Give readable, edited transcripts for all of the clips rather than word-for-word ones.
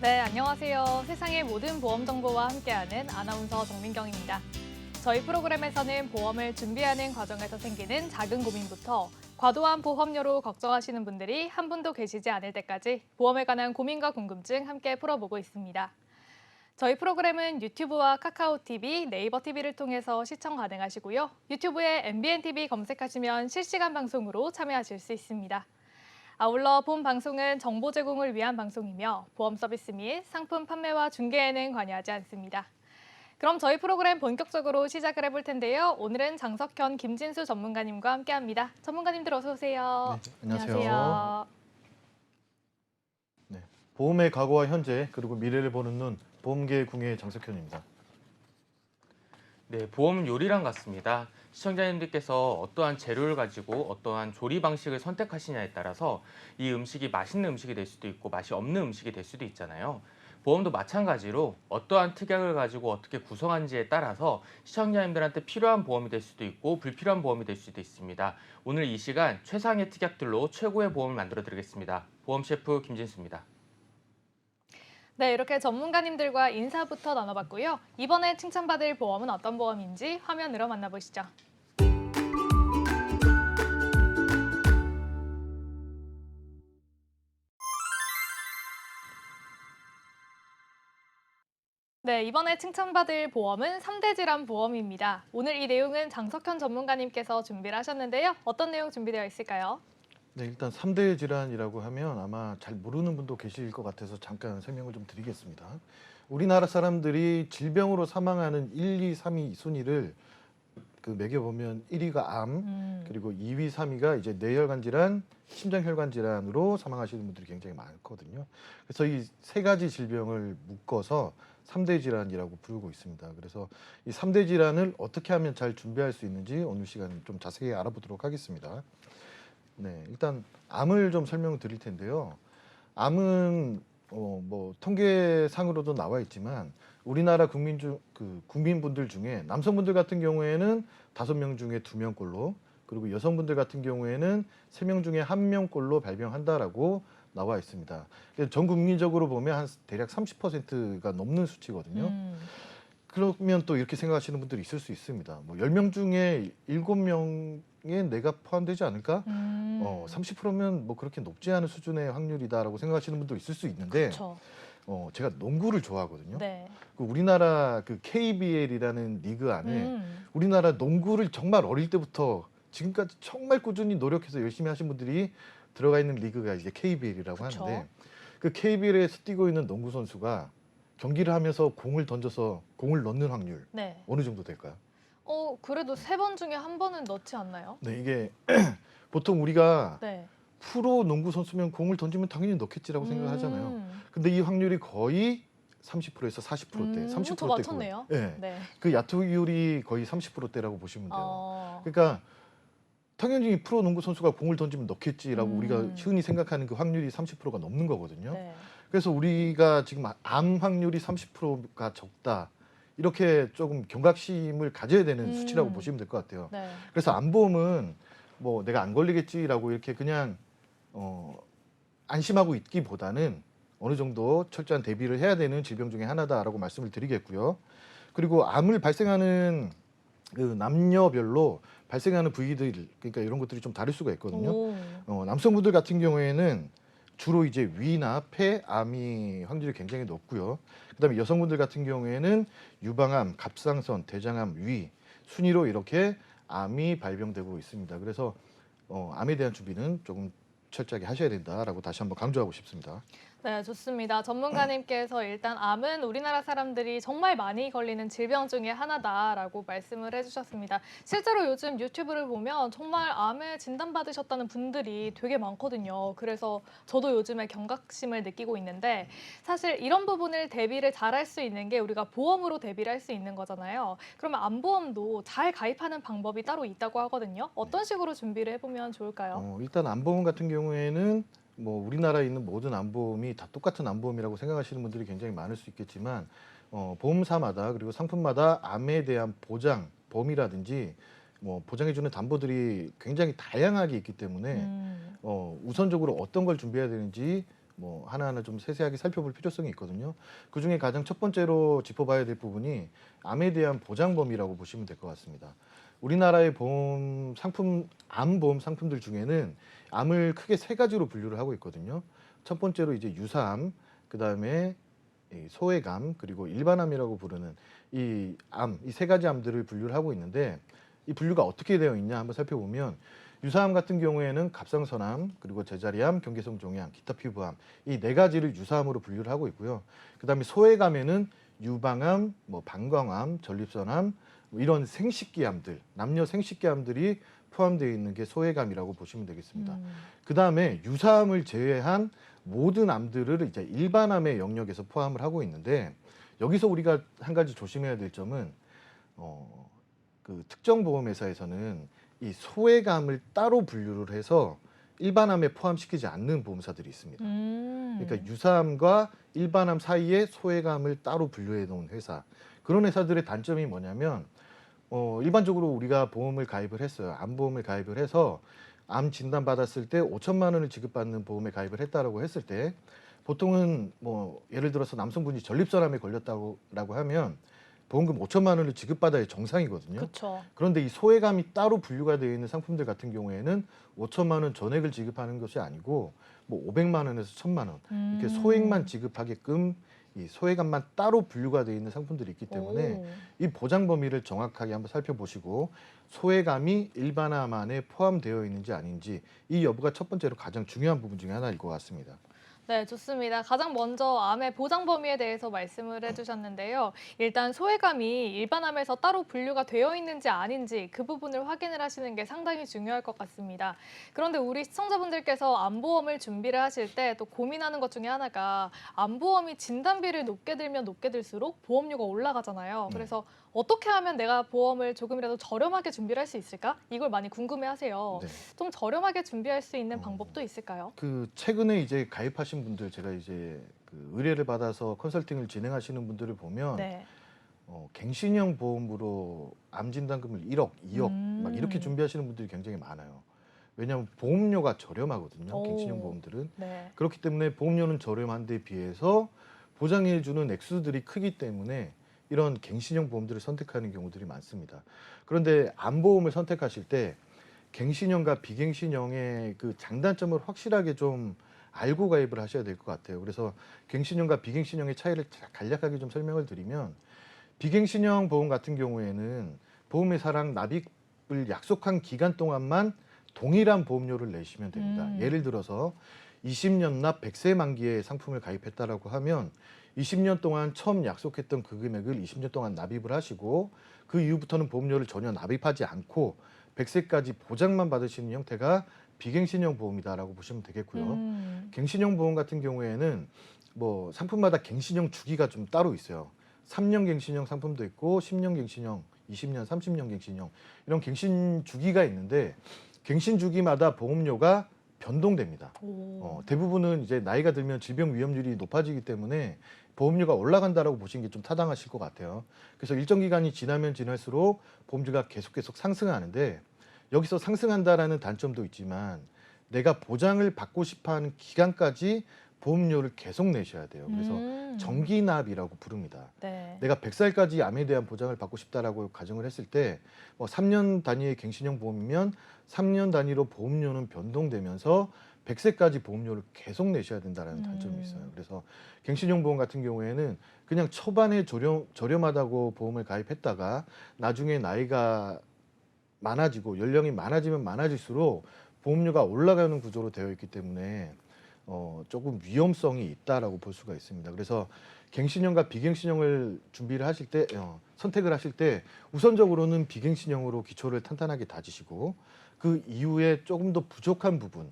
네, 안녕하세요. 세상의 모든 보험 정보와 함께하는 아나운서 정민경입니다. 저희 프로그램에서는 보험을 준비하는 과정에서 생기는 작은 고민부터 과도한 보험료로 걱정하시는 분들이 한 분도 계시지 않을 때까지 보험에 관한 고민과 궁금증 함께 풀어보고 있습니다. 저희 프로그램은 유튜브와 카카오TV, 네이버 TV를 통해서 시청 가능하시고요. 유튜브에 MBNTV 검색하시면 실시간 방송으로 참여하실 수 있습니다. 아울러 본 방송은 정보 제공을 위한 방송이며 보험 서비스 및 상품 판매와 중개에는 관여하지 않습니다. 그럼 저희 프로그램 본격적으로 시작을 해볼 텐데요. 오늘은 장석현, 김진수 전문가님과 함께합니다. 전문가님들 어서 오세요. 네, 안녕하세요. 안녕하세요. 네, 보험의 과거와 현재 그리고 미래를 보는 눈 보험계 궁의 장석현입니다. 네, 보험은 요리랑 같습니다. 시청자님들께서 어떠한 재료를 가지고 어떠한 조리 방식을 선택하시냐에 따라서 이 음식이 맛있는 음식이 될 수도 있고 맛이 없는 음식이 될 수도 있잖아요. 보험도 마찬가지로 어떠한 특약을 가지고 어떻게 구성한지에 따라서 시청자님들한테 필요한 보험이 될 수도 있고 불필요한 보험이 될 수도 있습니다. 오늘 이 시간 최상의 특약들로 최고의 보험을 만들어 드리겠습니다. 보험 셰프 김진수입니다. 네, 이렇게 전문가님들과 인사부터 나눠봤고요. 이번에 칭찬받을 보험은 어떤 보험인지 화면으로 만나보시죠. 네, 이번에 칭찬받을 보험은 3대 질환 보험입니다. 오늘 이 내용은 장석현 전문가님께서 준비를 하셨는데요. 어떤 내용 준비되어 있을까요? 네, 일단 3대 질환이라고 하면 아마 잘 모르는 분도 계실 것 같아서 잠깐 설명을 좀 드리겠습니다. 우리나라 사람들이 질병으로 사망하는 1, 2, 3위 순위를 매겨보면 1위가 암, 그리고 2위, 3위가 이제 뇌혈관 질환, 심장혈관 질환으로 사망하시는 분들이 굉장히 많거든요. 그래서 이 세 가지 질병을 묶어서 3대 질환이라고 부르고 있습니다. 그래서 이 3대 질환을 어떻게 하면 잘 준비할 수 있는지 오늘 시간 좀 자세히 알아보도록 하겠습니다. 네, 일단 암을 좀 설명을 드릴 텐데요. 암은 통계상으로도 나와 있지만 우리나라 국민분들 중에 남성분들 같은 경우에는 5명 중에 2명꼴로, 그리고 여성분들 같은 경우에는 3명 중에 1명꼴로 발병한다라고 나와 있습니다. 전 국민적으로 보면 한 대략 30%가 넘는 수치거든요. 그러면 또 이렇게 생각하시는 분들이 있을 수 있습니다. 10명 중에 7명에 내가 포함되지 않을까? 30%면 뭐 그렇게 높지 않은 수준의 확률이다라고 생각하시는 분도 있을 수 있는데, 그렇죠. 제가 농구를 좋아하거든요. 네. 우리나라 KBL이라는 리그 안에 우리나라 농구를 정말 어릴 때부터 지금까지 정말 꾸준히 노력해서 열심히 하신 분들이 들어가 있는 리그가 이제 KBL이라고 그쵸. 하는데, 그 KBL에서 뛰고 있는 농구 선수가 경기를 하면서 공을 던져서 공을 넣는 확률 네. 어느 정도 될까요? 그래도 3번 중에 1번은 넣지 않나요? 네, 이게 보통 우리가 네. 프로 농구 선수면 공을 던지면 당연히 넣겠지라고 생각하잖아요. 근데 이 확률이 거의 30%에서 40%대, 저 30%대. 맞췄네요. 네. 네. 그 야투율이 거의 30%대라고 보시면 돼요. 어, 그러니까 당연히 프로 농구 선수가 공을 던지면 넣겠지라고 우리가 음. 흔히 생각하는 그 확률이 30%가 넘는 거거든요. 네. 그래서 우리가 지금 암 확률이 30%가 적다, 이렇게 조금 경각심을 가져야 되는 수치라고 보시면 될 것 같아요. 네. 그래서 암보험은 뭐 내가 안 걸리겠지라고 이렇게 그냥 안심하고 있기보다는 어느 정도 철저한 대비를 해야 되는 질병 중에 하나다라고 말씀을 드리겠고요. 그리고 암을 발생하는 그 남녀별로 발생하는 부위들, 그러니까 이런 것들이 좀 다를 수가 있거든요. 오. 남성분들 같은 경우에는 주로 이제 위나 폐 암이 확률이 굉장히 높고요. 그다음에 여성분들 같은 경우에는 유방암, 갑상선, 대장암, 위 순위로 이렇게 암이 발병되고 있습니다. 그래서 암에 대한 준비는 조금 철저하게 하셔야 된다라고 다시 한번 강조하고 싶습니다. 네, 좋습니다. 전문가님께서 일단 암은 우리나라 사람들이 정말 많이 걸리는 질병 중에 하나다라고 말씀을 해주셨습니다. 실제로 요즘 유튜브를 보면 정말 암에 진단받으셨다는 분들이 되게 많거든요. 그래서 저도 요즘에 경각심을 느끼고 있는데 사실 이런 부분을 대비를 잘 할 수 있는 게 우리가 보험으로 대비를 할 수 있는 거잖아요. 그러면 암보험도 잘 가입하는 방법이 따로 있다고 하거든요. 어떤 식으로 준비를 해보면 좋을까요? 일단 암보험 같은 경우에는 뭐 우리나라에 있는 모든 암보험이 다 똑같은 암보험이라고 생각하시는 분들이 굉장히 많을 수 있겠지만, 보험사마다 그리고 상품마다 암에 대한 보장, 범위라든지 뭐 보장해주는 담보들이 굉장히 다양하게 있기 때문에 우선적으로 어떤 걸 준비해야 되는지 뭐 하나하나 좀 세세하게 살펴볼 필요성이 있거든요. 그중에 가장 첫 번째로 짚어봐야 될 부분이 암에 대한 보장 범위라고 보시면 될 것 같습니다. 우리나라의 보험 상품, 암 보험 상품들 중에는 암을 크게 세 가지로 분류를 하고 있거든요. 첫 번째로 이제 유사암, 그 다음에 소외암, 그리고 일반암이라고 부르는 이 암, 이 세 가지 암들을 분류를 하고 있는데 이 분류가 어떻게 되어 있냐 한번 살펴보면 유사암 같은 경우에는 갑상선암, 그리고 제자리암, 경계성 종양, 기타 피부암 이 네 가지를 유사암으로 분류를 하고 있고요. 그 다음에 소외암에는 유방암, 뭐 방광암, 전립선암 뭐 이런 생식기암들, 남녀 생식기암들이 포함되어 있는 게 소외암이라고 보시면 되겠습니다. 그 다음에 유사암을 제외한 모든 암들을 이제 일반암의 영역에서 포함을 하고 있는데 여기서 우리가 한 가지 조심해야 될 점은 그 특정 보험회사에서는 이 소외암을 따로 분류를 해서 일반암에 포함시키지 않는 보험사들이 있습니다. 그러니까 유사암과 일반암 사이에 소외암을 따로 분류해 놓은 회사. 그런 회사들의 단점이 뭐냐면 일반적으로 우리가 보험을 가입을 했어요. 암보험을 가입을 해서 암 진단 받았을 때 5천만 원을 지급받는 보험에 가입을 했다라고 했을 때 보통은 뭐 예를 들어서 남성분이 전립선암에 걸렸다고 하면 보험금 5천만 원을 지급받아야 정상이거든요. 그렇죠. 그런데 이 소외감이 따로 분류가 되어 있는 상품들 같은 경우에는 5천만 원 전액을 지급하는 것이 아니고 뭐 500만 원에서 1,000만 원 이렇게 소액만 지급하게끔 이 소외감만 따로 분류가 되어 있는 상품들이 있기 때문에 이 보장 범위를 정확하게 한번 살펴보시고 소외감이 일반암 안에 포함되어 있는지 아닌지 이 여부가 첫 번째로 가장 중요한 부분 중에 하나일 것 같습니다. 네, 좋습니다. 가장 먼저 암의 보장 범위에 대해서 말씀을 해주셨는데요. 일단 소외감이 일반암에서 따로 분류가 되어 있는지 아닌지 그 부분을 확인을 하시는 게 상당히 중요할 것 같습니다. 그런데 우리 시청자분들께서 암보험을 준비를 하실 때 또 고민하는 것 중에 하나가 암보험이 진단비를 높게 들면 높게 들수록 보험료가 올라가잖아요. 그래서 어떻게 하면 내가 보험을 조금이라도 저렴하게 준비를 할 수 있을까? 이걸 많이 궁금해하세요. 네. 좀 저렴하게 준비할 수 있는 방법도 있을까요? 그 최근에 이제 가입하신 분들 제가 이제 그 의뢰를 받아서 컨설팅을 진행하시는 분들을 보면 네. 갱신형 보험으로 암 진단금을 1억, 2억 막 이렇게 준비하시는 분들이 굉장히 많아요. 왜냐하면 보험료가 저렴하거든요. 갱신형 보험들은. 네. 그렇기 때문에 보험료는 저렴한 데 비해서 보장해주는 액수들이 크기 때문에 이런 갱신형 보험들을 선택하는 경우들이 많습니다. 그런데 암보험을 선택하실 때 갱신형과 비갱신형의 그 장단점을 확실하게 좀 알고 가입을 하셔야 될 것 같아요. 그래서 갱신형과 비갱신형의 차이를 간략하게 좀 설명을 드리면 비갱신형 보험 같은 경우에는 보험회사랑 납입을 약속한 기간 동안만 동일한 보험료를 내시면 됩니다. 예를 들어서 20년 납 100세 만기에 상품을 가입했다라고 하면 20년 동안 처음 약속했던 그 금액을 20년 동안 납입을 하시고 그 이후부터는 보험료를 전혀 납입하지 않고 100세까지 보장만 받으시는 형태가 비갱신형 보험이다라고 보시면 되겠고요. 갱신형 보험 같은 경우에는 뭐 상품마다 갱신형 주기가 좀 따로 있어요. 3년 갱신형 상품도 있고 10년 갱신형, 20년, 30년 갱신형 이런 갱신 주기가 있는데 갱신 주기마다 보험료가 변동됩니다. 대부분은 이제 나이가 들면 질병 위험률이 높아지기 때문에 보험료가 올라간다라고 보시는 게 좀 타당하실 것 같아요. 그래서 일정 기간이 지나면 지날수록 보험료가 계속 상승하는데 여기서 상승한다라는 단점도 있지만 내가 보장을 받고 싶어하는 기간까지 보험료를 계속 내셔야 돼요. 그래서 정기납이라고 부릅니다. 네. 내가 100살까지 암에 대한 보장을 받고 싶다라고 가정을 했을 때 3년 단위의 갱신형 보험이면 3년 단위로 보험료는 변동되면서 100세까지 보험료를 계속 내셔야 된다는 단점이 있어요. 그래서 갱신형 보험 같은 경우에는 그냥 초반에 저렴하다고 보험을 가입했다가 나중에 나이가 많아지고 연령이 많아지면 많아질수록 보험료가 올라가는 구조로 되어 있기 때문에 조금 위험성이 있다라고 볼 수가 있습니다. 그래서 갱신형과 비갱신형을 준비를 하실 때 선택을 하실 때 우선적으로는 비갱신형으로 기초를 탄탄하게 다지시고 그 이후에 조금 더 부족한 부분을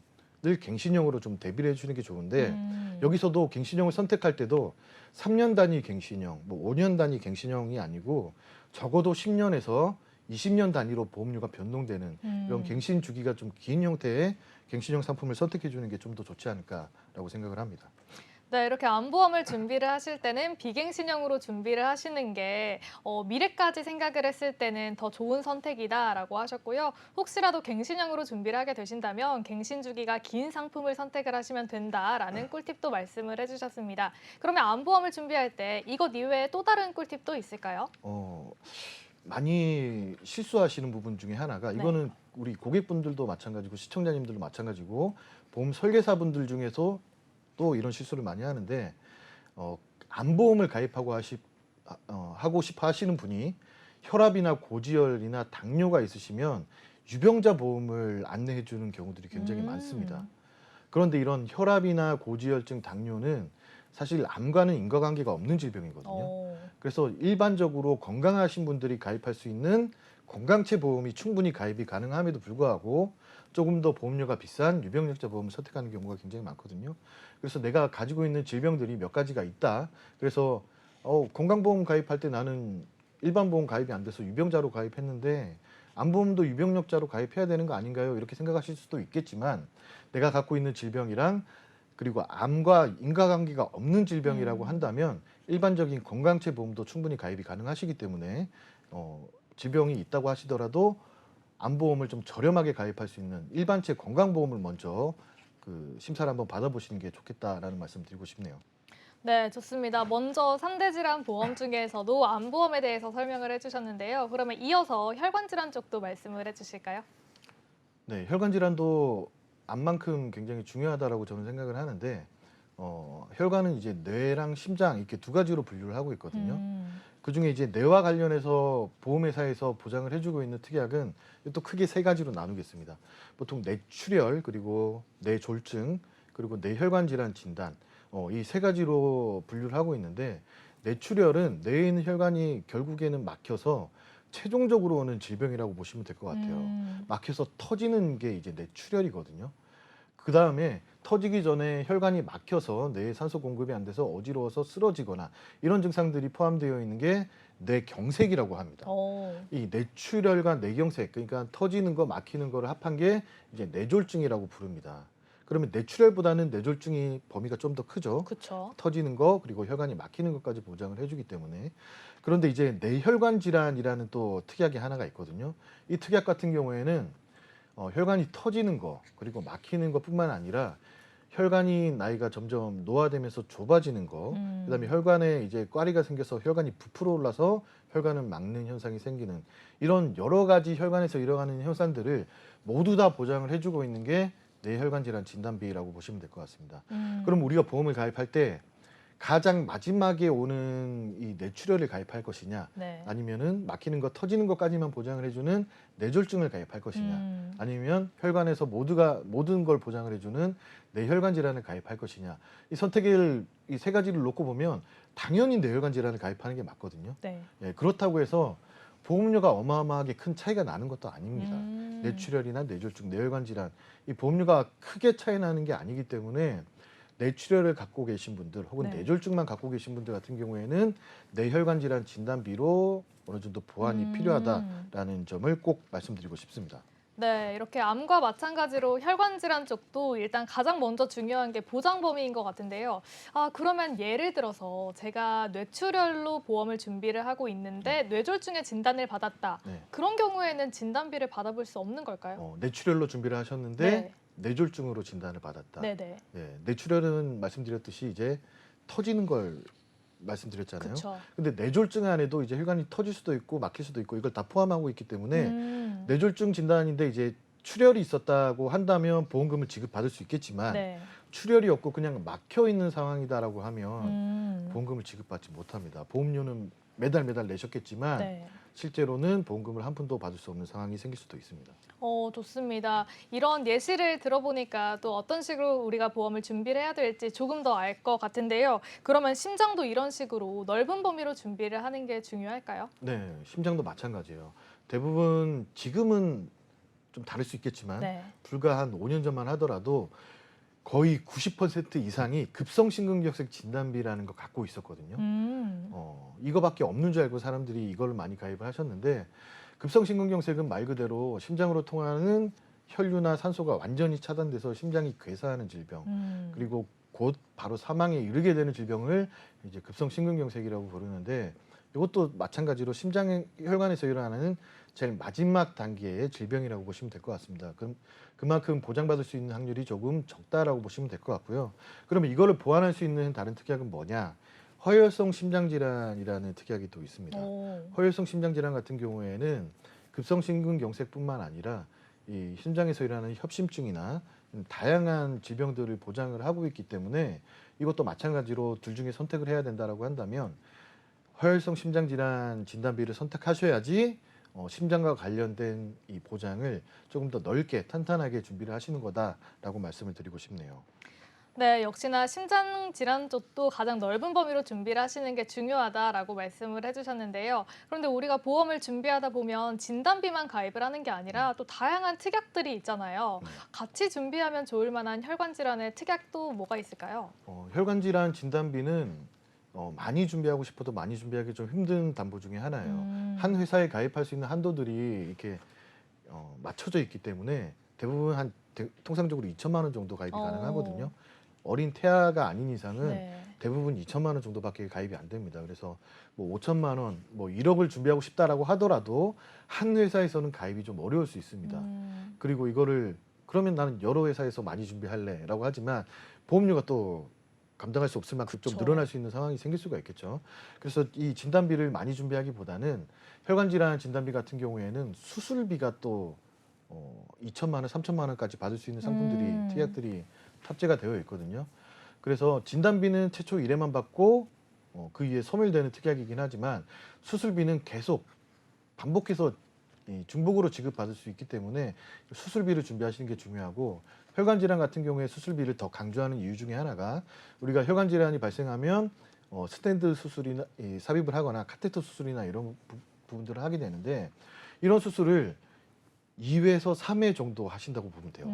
갱신형으로 좀 대비를 해주는 게 좋은데 여기서도 갱신형을 선택할 때도 3년 단위 갱신형, 뭐 5년 단위 갱신형이 아니고 적어도 10년에서 20년 단위로 보험료가 변동되는 이런 갱신 주기가 좀 긴 형태의 갱신형 상품을 선택해 주는 게 좀 더 좋지 않을까라고 생각을 합니다. 네, 이렇게 암보험을 준비를 하실 때는 비갱신형으로 준비를 하시는 게 미래까지 생각을 했을 때는 더 좋은 선택이다라고 하셨고요. 혹시라도 갱신형으로 준비를 하게 되신다면 갱신 주기가 긴 상품을 선택을 하시면 된다라는 꿀팁도 말씀을 해주셨습니다. 그러면 암보험을 준비할 때 이것 이외에 또 다른 꿀팁도 있을까요? 많이 실수하시는 부분 중에 하나가 네. 이거는 우리 고객분들도 마찬가지고 시청자님들도 마찬가지고 보험 설계사분들 중에서 또 이런 실수를 많이 하는데 암보험을 가입하고 하고 싶어 하시는 분이 혈압이나 고지혈이나 당뇨가 있으시면 유병자 보험을 안내해 주는 경우들이 굉장히 많습니다. 그런데 이런 혈압이나 고지혈증, 당뇨는 사실 암과는 인과관계가 없는 질병이거든요. 그래서 일반적으로 건강하신 분들이 가입할 수 있는 건강체 보험이 충분히 가입이 가능함에도 불구하고 조금 더 보험료가 비싼 유병력자 보험을 선택하는 경우가 굉장히 많거든요. 그래서 내가 가지고 있는 질병들이 몇 가지가 있다. 그래서 건강보험 가입할 때 나는 일반 보험 가입이 안 돼서 유병자로 가입했는데 암보험도 유병력자로 가입해야 되는 거 아닌가요? 이렇게 생각하실 수도 있겠지만 내가 갖고 있는 질병이랑 그리고 암과 인과관계가 없는 질병이라고 한다면 일반적인 건강체 보험도 충분히 가입이 가능하시기 때문에 질병이 있다고 하시더라도 암보험을 좀 저렴하게 가입할 수 있는 일반체 건강보험을 먼저 심사를 한번 받아보시는 게 좋겠다라는 말씀 드리고 싶네요. 네, 좋습니다. 먼저 3대 질환 보험 중에서도 암보험에 대해서 설명을 해주셨는데요. 그러면 이어서 혈관 질환 쪽도 말씀을 해주실까요? 네, 혈관 질환도 암만큼 굉장히 중요하다라고 저는 생각을 하는데 혈관은 이제 뇌랑 심장 이렇게 두 가지로 분류를 하고 있거든요. 그중에 이제 뇌와 관련해서 보험회사에서 보장을 해주고 있는 특약은 또 크게 세 가지로 나누겠습니다. 보통 뇌출혈 그리고 뇌졸중 그리고 뇌혈관 질환 진단 이 세 가지로 분류를 하고 있는데 뇌출혈은 뇌에 있는 혈관이 결국에는 막혀서 최종적으로 오는 질병이라고 보시면 될 것 같아요. 막혀서 터지는 게 이제 뇌출혈이거든요. 그 다음에 터지기 전에 혈관이 막혀서 뇌에 산소 공급이 안 돼서 어지러워서 쓰러지거나 이런 증상들이 포함되어 있는 게 뇌경색이라고 합니다. 이 뇌출혈과 뇌경색, 그러니까 터지는 거, 막히는 거를 합한 게 이제 뇌졸중이라고 부릅니다. 그러면 뇌출혈보다는 뇌졸중이 범위가 좀 더 크죠. 그렇죠. 터지는 거 그리고 혈관이 막히는 것까지 보장을 해주기 때문에. 그런데 이제 뇌혈관 질환이라는 또 특약이 하나가 있거든요. 이 특약 같은 경우에는 혈관이 터지는 거 그리고 막히는 것뿐만 아니라 혈관이 나이가 점점 노화되면서 좁아지는 거, 그다음에 혈관에 이제 꽈리가 생겨서 혈관이 부풀어 올라서 혈관을 막는 현상이 생기는 이런 여러 가지 혈관에서 일어나는 현상들을 모두 다 보장을 해주고 있는 게 뇌혈관 질환 진단비라고 보시면 될 것 같습니다. 그럼 우리가 보험을 가입할 때 가장 마지막에 오는 이 뇌출혈을 가입할 것이냐, 네. 아니면은 막히는 거 터지는 것까지만 보장을 해주는 뇌졸중을 가입할 것이냐, 아니면 혈관에서 모든 걸 보장을 해주는 뇌혈관 질환을 가입할 것이냐, 이 선택을 이 세 가지를 놓고 보면 당연히 뇌혈관 질환을 가입하는 게 맞거든요. 네. 예, 그렇다고 해서 보험료가 어마어마하게 큰 차이가 나는 것도 아닙니다. 뇌출혈이나 뇌졸중, 뇌혈관 질환 이 보험료가 크게 차이 나는 게 아니기 때문에 뇌출혈을 갖고 계신 분들 혹은 네. 뇌졸중만 갖고 계신 분들 같은 경우에는 뇌혈관 질환 진단비로 어느 정도 보완이 필요하다라는 점을 꼭 말씀드리고 싶습니다. 네, 이렇게 암과 마찬가지로 혈관 질환 쪽도 일단 가장 먼저 중요한 게 보장 범위인 것 같은데요. 그러면 예를 들어서 제가 뇌출혈로 보험을 준비를 하고 있는데 뇌졸중의 진단을 받았다. 네. 그런 경우에는 진단비를 받아볼 수 없는 걸까요? 뇌출혈로 준비를 하셨는데 네. 뇌졸중으로 진단을 받았다. 네네. 네, 뇌출혈은 말씀드렸듯이 이제 터지는 걸 말씀드렸잖아요. 그렇죠. 근데 뇌졸중 안에도 이제 혈관이 터질 수도 있고 막힐 수도 있고 이걸 다 포함하고 있기 때문에 뇌졸중 진단인데 이제 출혈이 있었다고 한다면 보험금을 지급받을 수 있겠지만 네. 출혈이 없고 그냥 막혀 있는 상황이다라고 하면 보험금을 지급받지 못합니다. 보험료는 매달 내셨겠지만 네. 실제로는 보험금을 한 푼도 받을 수 없는 상황이 생길 수도 있습니다. 좋습니다. 이런 예시를 들어보니까 또 어떤 식으로 우리가 보험을 준비를 해야 될지 조금 더 알 것 같은데요. 그러면 심장도 이런 식으로 넓은 범위로 준비를 하는 게 중요할까요? 네, 심장도 마찬가지예요. 대부분 지금은 좀 다를 수 있겠지만 네. 불과 한 5년 전만 하더라도 거의 90% 이상이 급성심근경색 진단비라는 거 갖고 있었거든요. 이거밖에 없는 줄 알고 사람들이 이걸 많이 가입을 하셨는데 급성심근경색은 말 그대로 심장으로 통하는 혈류나 산소가 완전히 차단돼서 심장이 괴사하는 질병, 그리고 곧 바로 사망에 이르게 되는 질병을 이제 급성 심근경색이라고 부르는데 이것도 마찬가지로 심장 혈관에서 일어나는 제일 마지막 단계의 질병이라고 보시면 될 것 같습니다. 그럼 그만큼 보장받을 수 있는 확률이 조금 적다라고 보시면 될 것 같고요. 그러면 이거를 보완할 수 있는 다른 특약은 뭐냐? 허혈성 심장질환이라는 특약이 또 있습니다. 허혈성 심장질환 같은 경우에는 급성 심근경색뿐만 아니라 이 심장에서 일어나는 협심증이나 다양한 질병들을 보장을 하고 있기 때문에 이것도 마찬가지로 둘 중에 선택을 해야 된다라고 한다면 허혈성 심장질환 진단비를 선택하셔야지 심장과 관련된 이 보장을 조금 더 넓게 탄탄하게 준비를 하시는 거다라고 말씀을 드리고 싶네요. 네, 역시나 심장 질환 쪽도 가장 넓은 범위로 준비를 하시는 게 중요하다라고 말씀을 해주셨는데요. 그런데 우리가 보험을 준비하다 보면 진단비만 가입을 하는 게 아니라 또 다양한 특약들이 있잖아요. 같이 준비하면 좋을 만한 혈관 질환의 특약도 뭐가 있을까요? 혈관 질환 진단비는 많이 준비하고 싶어도 많이 준비하기 좀 힘든 담보 중에 하나예요. 한 회사에 가입할 수 있는 한도들이 이렇게 맞춰져 있기 때문에 대부분 통상적으로 2천만 원 정도 가입이 가능하거든요. 어린 태아가 아닌 이상은 네. 대부분 2천만 원 정도밖에 가입이 안 됩니다. 그래서 뭐 5천만 원, 뭐 1억을 준비하고 싶다라고 하더라도 한 회사에서는 가입이 좀 어려울 수 있습니다. 그리고 이거를 그러면 나는 여러 회사에서 많이 준비할래라고 하지만 보험료가 또 감당할 수 없을 만큼 좀 그쵸. 늘어날 수 있는 상황이 생길 수가 있겠죠. 그래서 이 진단비를 많이 준비하기보다는 혈관 질환 진단비 같은 경우에는 수술비가 또 2천만 원, 3천만 원까지 받을 수 있는 상품들이 특약들이 탑재가 되어 있거든요. 그래서 진단비는 최초 1회만 받고 그 이후에 소멸되는 특약이긴 하지만 수술비는 계속 반복해서 중복으로 지급받을 수 있기 때문에 수술비를 준비하시는 게 중요하고 혈관 질환 같은 경우에 수술비를 더 강조하는 이유 중에 하나가 우리가 혈관 질환이 발생하면 스텐트 수술이나 삽입을 하거나 카테터 수술이나 이런 부분들을 하게 되는데 이런 수술을 2회에서 3회 정도 하신다고 보면 돼요.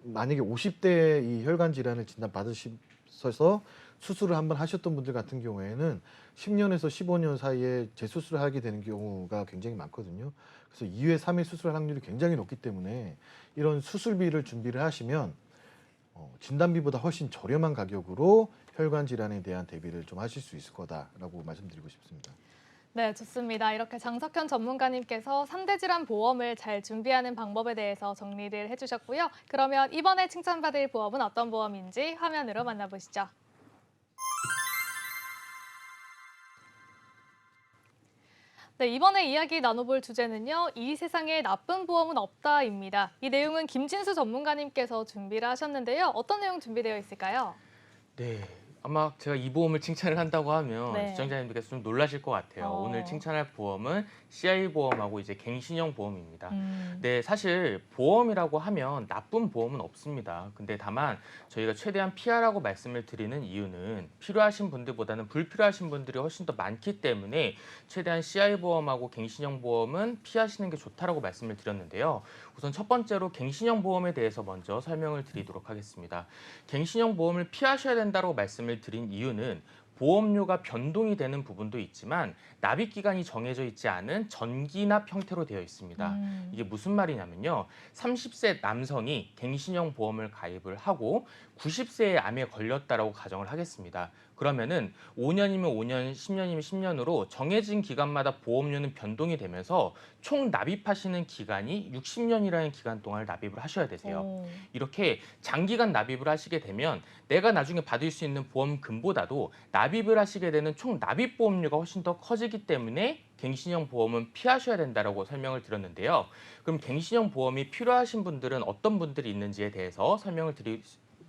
만약에 50대 이 혈관 질환을 진단 받으셔서 수술을 한번 하셨던 분들 같은 경우에는 10년에서 15년 사이에 재수술을 하게 되는 경우가 굉장히 많거든요. 그래서 2회, 3회 수술할 확률이 굉장히 높기 때문에 이런 수술비를 준비를 하시면 진단비보다 훨씬 저렴한 가격으로 혈관 질환에 대한 대비를 좀 하실 수 있을 거다라고 말씀드리고 싶습니다. 네, 좋습니다. 이렇게 장석현 전문가님께서 3대 질환 보험을 잘 준비하는 방법에 대해서 정리를 해주셨고요. 그러면 이번에 칭찬받을 보험은 어떤 보험인지 화면으로 만나보시죠. 네, 이번에 이야기 나눠볼 주제는요. 이 세상에 나쁜 보험은 없다입니다. 이 내용은 김진수 전문가님께서 준비를 하셨는데요. 어떤 내용 준비되어 있을까요? 네. 아마 제가 이 보험을 칭찬을 한다고 하면 네. 시청자님들께서 좀 놀라실 것 같아요. 오늘 칭찬할 보험은 CI 보험하고 이제 갱신형 보험입니다. 네, 사실 보험이라고 하면 나쁜 보험은 없습니다. 근데 다만 저희가 최대한 피하라고 말씀을 드리는 이유는 필요하신 분들보다는 불필요하신 분들이 훨씬 더 많기 때문에 최대한 CI 보험하고 갱신형 보험은 피하시는 게 좋다라고 말씀을 드렸는데요. 우선 첫 번째로 갱신형 보험에 대해서 먼저 설명을 드리도록 하겠습니다. 갱신형 보험을 피하셔야 된다고 말씀을 드린 이유는 보험료가 변동이 되는 부분도 있지만 납입 기간이 정해져 있지 않은 전기납 형태로 되어 있습니다. 이게 무슨 말이냐면요. 30세 남성이 갱신형 보험을 가입을 하고 90세에 암에 걸렸다라고 가정을 하겠습니다. 그러면은 5년이면 5년, 10년이면 10년으로 정해진 기간마다 보험료는 변동이 되면서 총 납입하시는 기간이 60년이라는 기간 동안 납입을 하셔야 되세요. 이렇게 장기간 납입을 하시게 되면 내가 나중에 받을 수 있는 보험금보다도 납입을 하시게 되는 총 납입 보험료가 훨씬 더 커지기 때문에 갱신형 보험은 피하셔야 된다라고 설명을 드렸는데요. 그럼 갱신형 보험이 필요하신 분들은 어떤 분들이 있는지에 대해서 설명을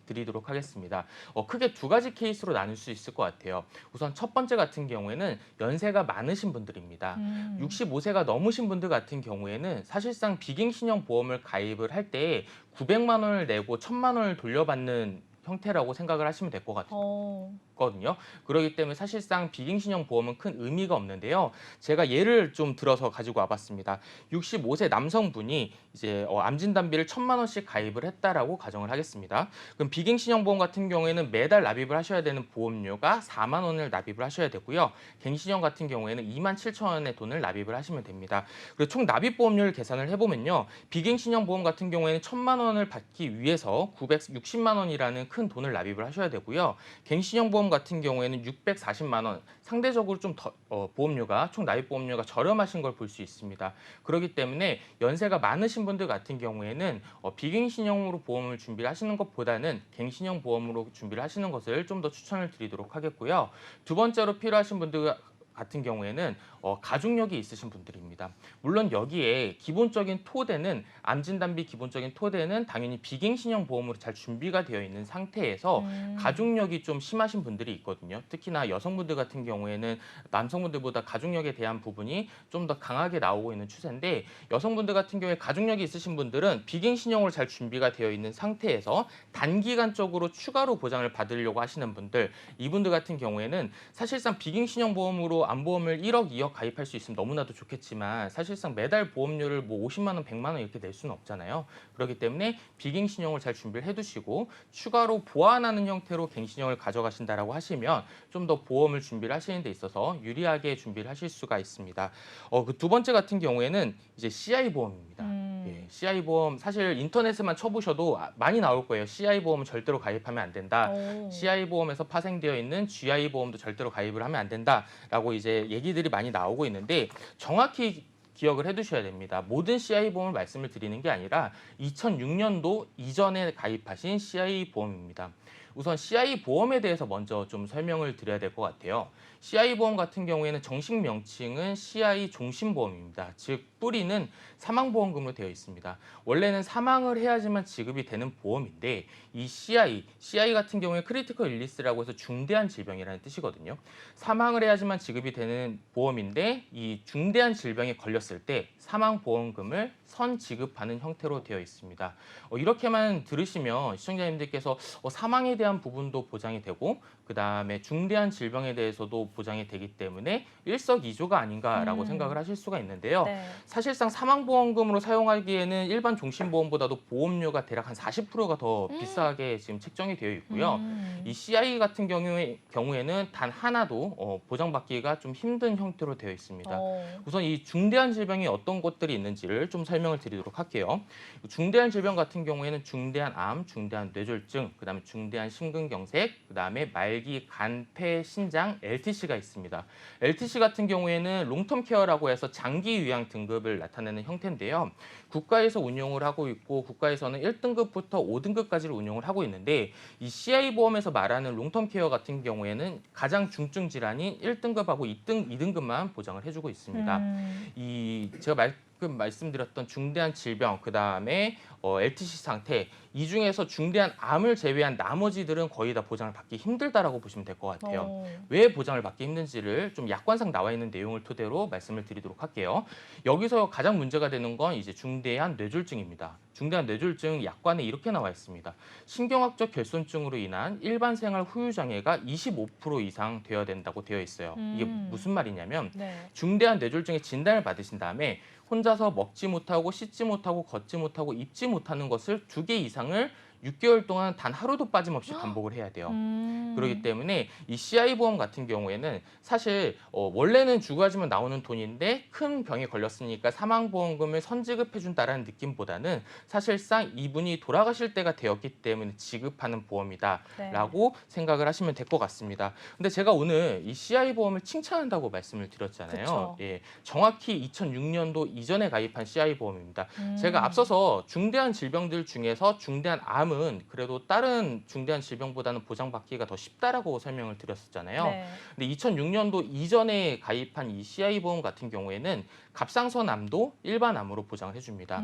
드리도록 하겠습니다. 크게 두 가지 케이스로 나눌 수 있을 것 같아요. 우선 첫 번째 같은 경우에는 연세가 많으신 분들입니다. 65세가 넘으신 분들 같은 경우에는 사실상 비갱신형 보험을 가입을 할 때 900만 원을 내고 1000만 원을 돌려받는 형태라고 생각을 하시면 될 것 같아요. 없거든요. 그렇기 때문에 사실상 비갱신형 보험은 큰 의미가 없는데요. 제가 예를 좀 들어서 가지고 와봤습니다. 65세 남성분이 이제 암 진단비를 1,000만 원씩 가입을 했다라고 가정을 하겠습니다. 그럼 비갱신형 보험 같은 경우에는 매달 납입을 하셔야 되는 보험료가 4만 원을 납입을 하셔야 되고요. 갱신형 같은 경우에는 2만 7천 원의 돈을 납입을 하시면 됩니다. 그리고 총 납입 보험료를 계산을 해보면요. 비갱신형 보험 같은 경우에는 1,000만 원을 받기 위해서 960만 원이라는 큰 돈을 납입을 하셔야 되고요. 갱신형 보험 같은 경우에는 640만 원, 상대적으로 좀 더 보험료가 총 납입 보험료가 저렴하신 걸 볼 수 있습니다. 그렇기 때문에 연세가 많으신 분들 같은 경우에는 비갱신형으로 보험을 준비를 하시는 것보다는 갱신형 보험으로 준비를 하시는 것을 좀 더 추천을 드리도록 하겠고요. 두 번째로 필요하신 분들 같은 경우에는 가족력이 있으신 분들입니다. 물론 여기에 기본적인 토대는 암 진단비 기본적인 토대는 당연히 비갱신형 보험으로 잘 준비가 되어 있는 상태에서 가족력이 좀 심하신 분들이 있거든요. 특히나 여성분들 같은 경우에는 남성분들보다 가족력에 대한 부분이 좀 더 강하게 나오고 있는 추세인데 여성분들 같은 경우에 가족력이 있으신 분들은 비갱신형으로 잘 준비가 되어 있는 상태에서 단기간적으로 추가로 보장을 받으려고 하시는 분들 이분들 같은 경우에는 사실상 비갱신형 보험으로 암보험을 1억, 2억 가입할 수 있으면 너무나도 좋겠지만 사실상 매달 보험료를 뭐 50만 원, 100만 원 이렇게 낼 수는 없잖아요. 그렇기 때문에 비갱신형을 잘 준비를 해두시고 추가로 보완하는 형태로 갱신형을 가져가신다라고 하시면 좀 더 보험을 준비를 하시는 데 있어서 유리하게 준비를 하실 수가 있습니다. 그 두 번째 같은 경우에는 이제 CI 보험입니다. 예, CI 보험 사실 인터넷에만 쳐보셔도 많이 나올 거예요. CI 보험은 절대로 가입하면 안 된다. CI 보험에서 파생되어 있는 GI 보험도 절대로 가입을 하면 안 된다라고 이제 얘기들이 많이 나오고 있는데 정확히 기억을 해두셔야 됩니다. 모든 CI 보험을 말씀을 드리는 게 아니라 2006년도 이전에 가입하신 CI 보험입니다. 우선 CI 보험에 대해서 먼저 좀 설명을 드려야 될 것 같아요. CI 보험 같은 경우에는 정식 명칭은 CI 종신보험입니다. 즉 뿌리는 사망보험금으로 되어 있습니다. 원래는 사망을 해야지만 지급이 되는 보험인데 이 CI 같은 경우에 크리티컬 일리스라고 해서 중대한 질병이라는 뜻이거든요. 사망을 해야지만 지급이 되는 보험인데 이 중대한 질병에 걸렸을 때 사망보험금을 선 지급하는 형태로 되어 있습니다. 이렇게만 들으시면 시청자님들께서 사망에 대한 부분도 보장이 되고 그다음에 중대한 질병에 대해서도 보장이 되기 때문에 일석이조가 아닌가라고 생각을 하실 수가 있는데요. 네. 사실상 사망보험금으로 사용하기에는 일반 종신보험보다도 보험료가 대략 한 40%가 더 비싸게 지금 책정이 되어 있고요. 이 CI 같은 경우에는 단 하나도 보장받기가 좀 힘든 형태로 되어 있습니다. 우선 이 중대한 질병이 어떤 것들이 있는지를 좀 설명을 드리도록 할게요. 중대한 질병 같은 경우에는 중대한 암, 중대한 뇌졸중, 그다음에 중대한 심근경색, 그다음에 말기 간, 폐, 신장, LTC가 있습니다. LTC 같은 경우에는 롱텀 케어라고 해서 장기 요양 등급을 나타내는 형태인데요. 국가에서 운용을 하고 있고 국가에서는 1등급부터 5등급까지를 운용을 하고 있는데 이 CI 보험에서 말하는 롱텀 케어 같은 경우에는 가장 중증 질환인 1등급하고 2등급만 보장을 해주고 있습니다. 제가 말씀드렸던 중대한 질병, 그다음에 LTC 상태, 이 중에서 중대한 암을 제외한 나머지들은 거의 다 보장을 받기 힘들다라고 보시면 될 것 같아요. 왜 보장을 받기 힘든지를 좀 약관상 나와 있는 내용을 토대로 말씀을 드리도록 할게요. 여기서 가장 문제가 되는 건 이제 중대한 뇌졸중입니다. 중대한 뇌졸중 약관에 이렇게 나와 있습니다. 신경학적 결손증으로 인한 일반 생활 후유 장애가 25% 이상 되어야 된다고 되어 있어요. 이게 무슨 말이냐면 중대한 뇌졸중의 진단을 받으신 다음에 혼자서 먹지 못하고 씻지 못하고 걷지 못하고 입지 못하는 것을 2개 이상을 6개월 동안 단 하루도 빠짐없이 반복을 해야 돼요. 그렇기 때문에 이 CI 보험 같은 경우에는 사실 원래는 주거하시면 나오는 돈인데 큰 병에 걸렸으니까 사망보험금을 선지급해준다라는 느낌보다는 사실상 이분이 돌아가실 때가 되었기 때문에 지급하는 보험이다라고 생각을 하시면 될 것 같습니다. 근데 제가 오늘 이 CI 보험을 칭찬한다고 말씀을 드렸잖아요. 예, 정확히 2006년도 이전에 가입한 CI 보험입니다. 제가 앞서서 중대한 질병들 중에서 중대한 암은 그래도 다른 중대한 질병보다는 보장받기가 더 쉽다라고 설명을 드렸었잖아요. 근데 2006년도 이전에 가입한 이 CI 보험 같은 경우에는 갑상선암도 일반암으로 보장을 해줍니다.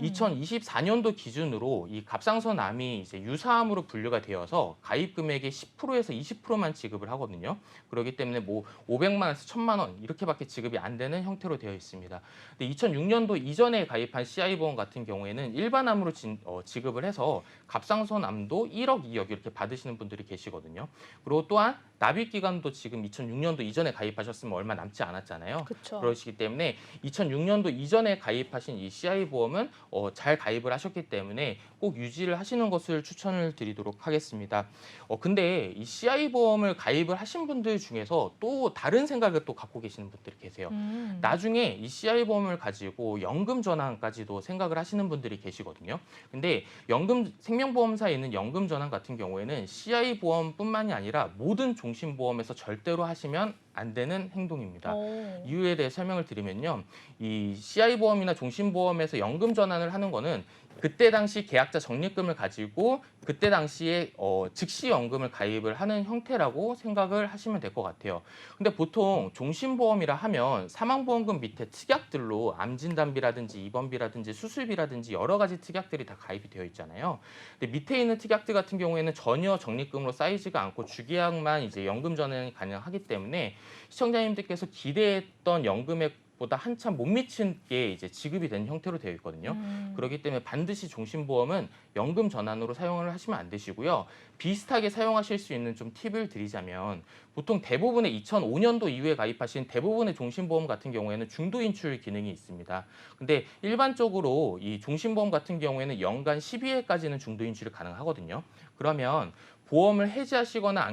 2024년도 기준으로 이 갑상선암이 이제 유사암으로 분류가 되어서 가입 금액의 10%에서 20%만 지급을 하거든요. 그렇기 때문에 뭐 500만 원에서 1000만 원 이렇게밖에 지급이 안 되는 형태로 되어 있습니다. 근데 2006년도 이전에 가입한 CI 보험 같은 경우에는 일반암으로 지급을 해서 갑상선암도 1억, 2억 이렇게 받으시는 분들이 계시거든요. 그리고 또한 납입 기간도 지금 2006년도 이전에 가입하셨으면 얼마 남지 않았잖아요. 그쵸. 그러시기 때문에 2006년도 이전에 가입하신 이 CI 보험은 잘 가입을 하셨기 때문에 꼭 유지를 하시는 것을 추천을 드리도록 하겠습니다. 근데 이 CI 보험을 가입을 하신 분들 중에서 또 다른 생각을 또 갖고 계시는 분들이 계세요. 나중에 이 CI 보험을 가지고 연금 전환까지도 생각을 하시는 분들이 계시거든요. 근데 생명보험사에 있는 연금 전환 같은 경우에는 CI 보험뿐만이 아니라 모든 종신보험에서 절대로 하시면 안 되는 행동입니다. 이유에 대해 설명을 드리면요. 이 CI 보험이나 종신보험에서 연금 전환을 하는 거는 그때 당시 계약자 적립금을 가지고 그때 당시에 즉시 연금을 가입을 하는 형태라고 생각을 하시면 될 것 같아요. 근데 보통 종신보험이라 하면 사망보험금 밑에 특약들로 암진단비라든지 입원비라든지 수술비라든지 여러 가지 특약들이 다 가입이 되어 있잖아요. 근데 밑에 있는 특약들 같은 경우에는 전혀 적립금으로 쌓이지가 않고 주계약만 이제 연금 전환이 가능하기 때문에 시청자님들께서 기대했던 연금액 보다 한참 못 미친 게 이제 지급이 된 형태로 되어 있거든요. 그렇기 때문에 반드시 종신보험은 연금 전환으로 사용을 하시면 안 되시고요. 비슷하게 사용하실 수 있는 좀 팁을 드리자면 보통 대부분의 2005년도 이후에 가입하신 대부분의 종신보험 같은 경우에는 중도 인출 기능이 있습니다. 근데 일반적으로 이 종신보험 같은 경우에는 연간 12회까지는 중도 인출이 가능하거든요. 그러면 보험을 해지하시거나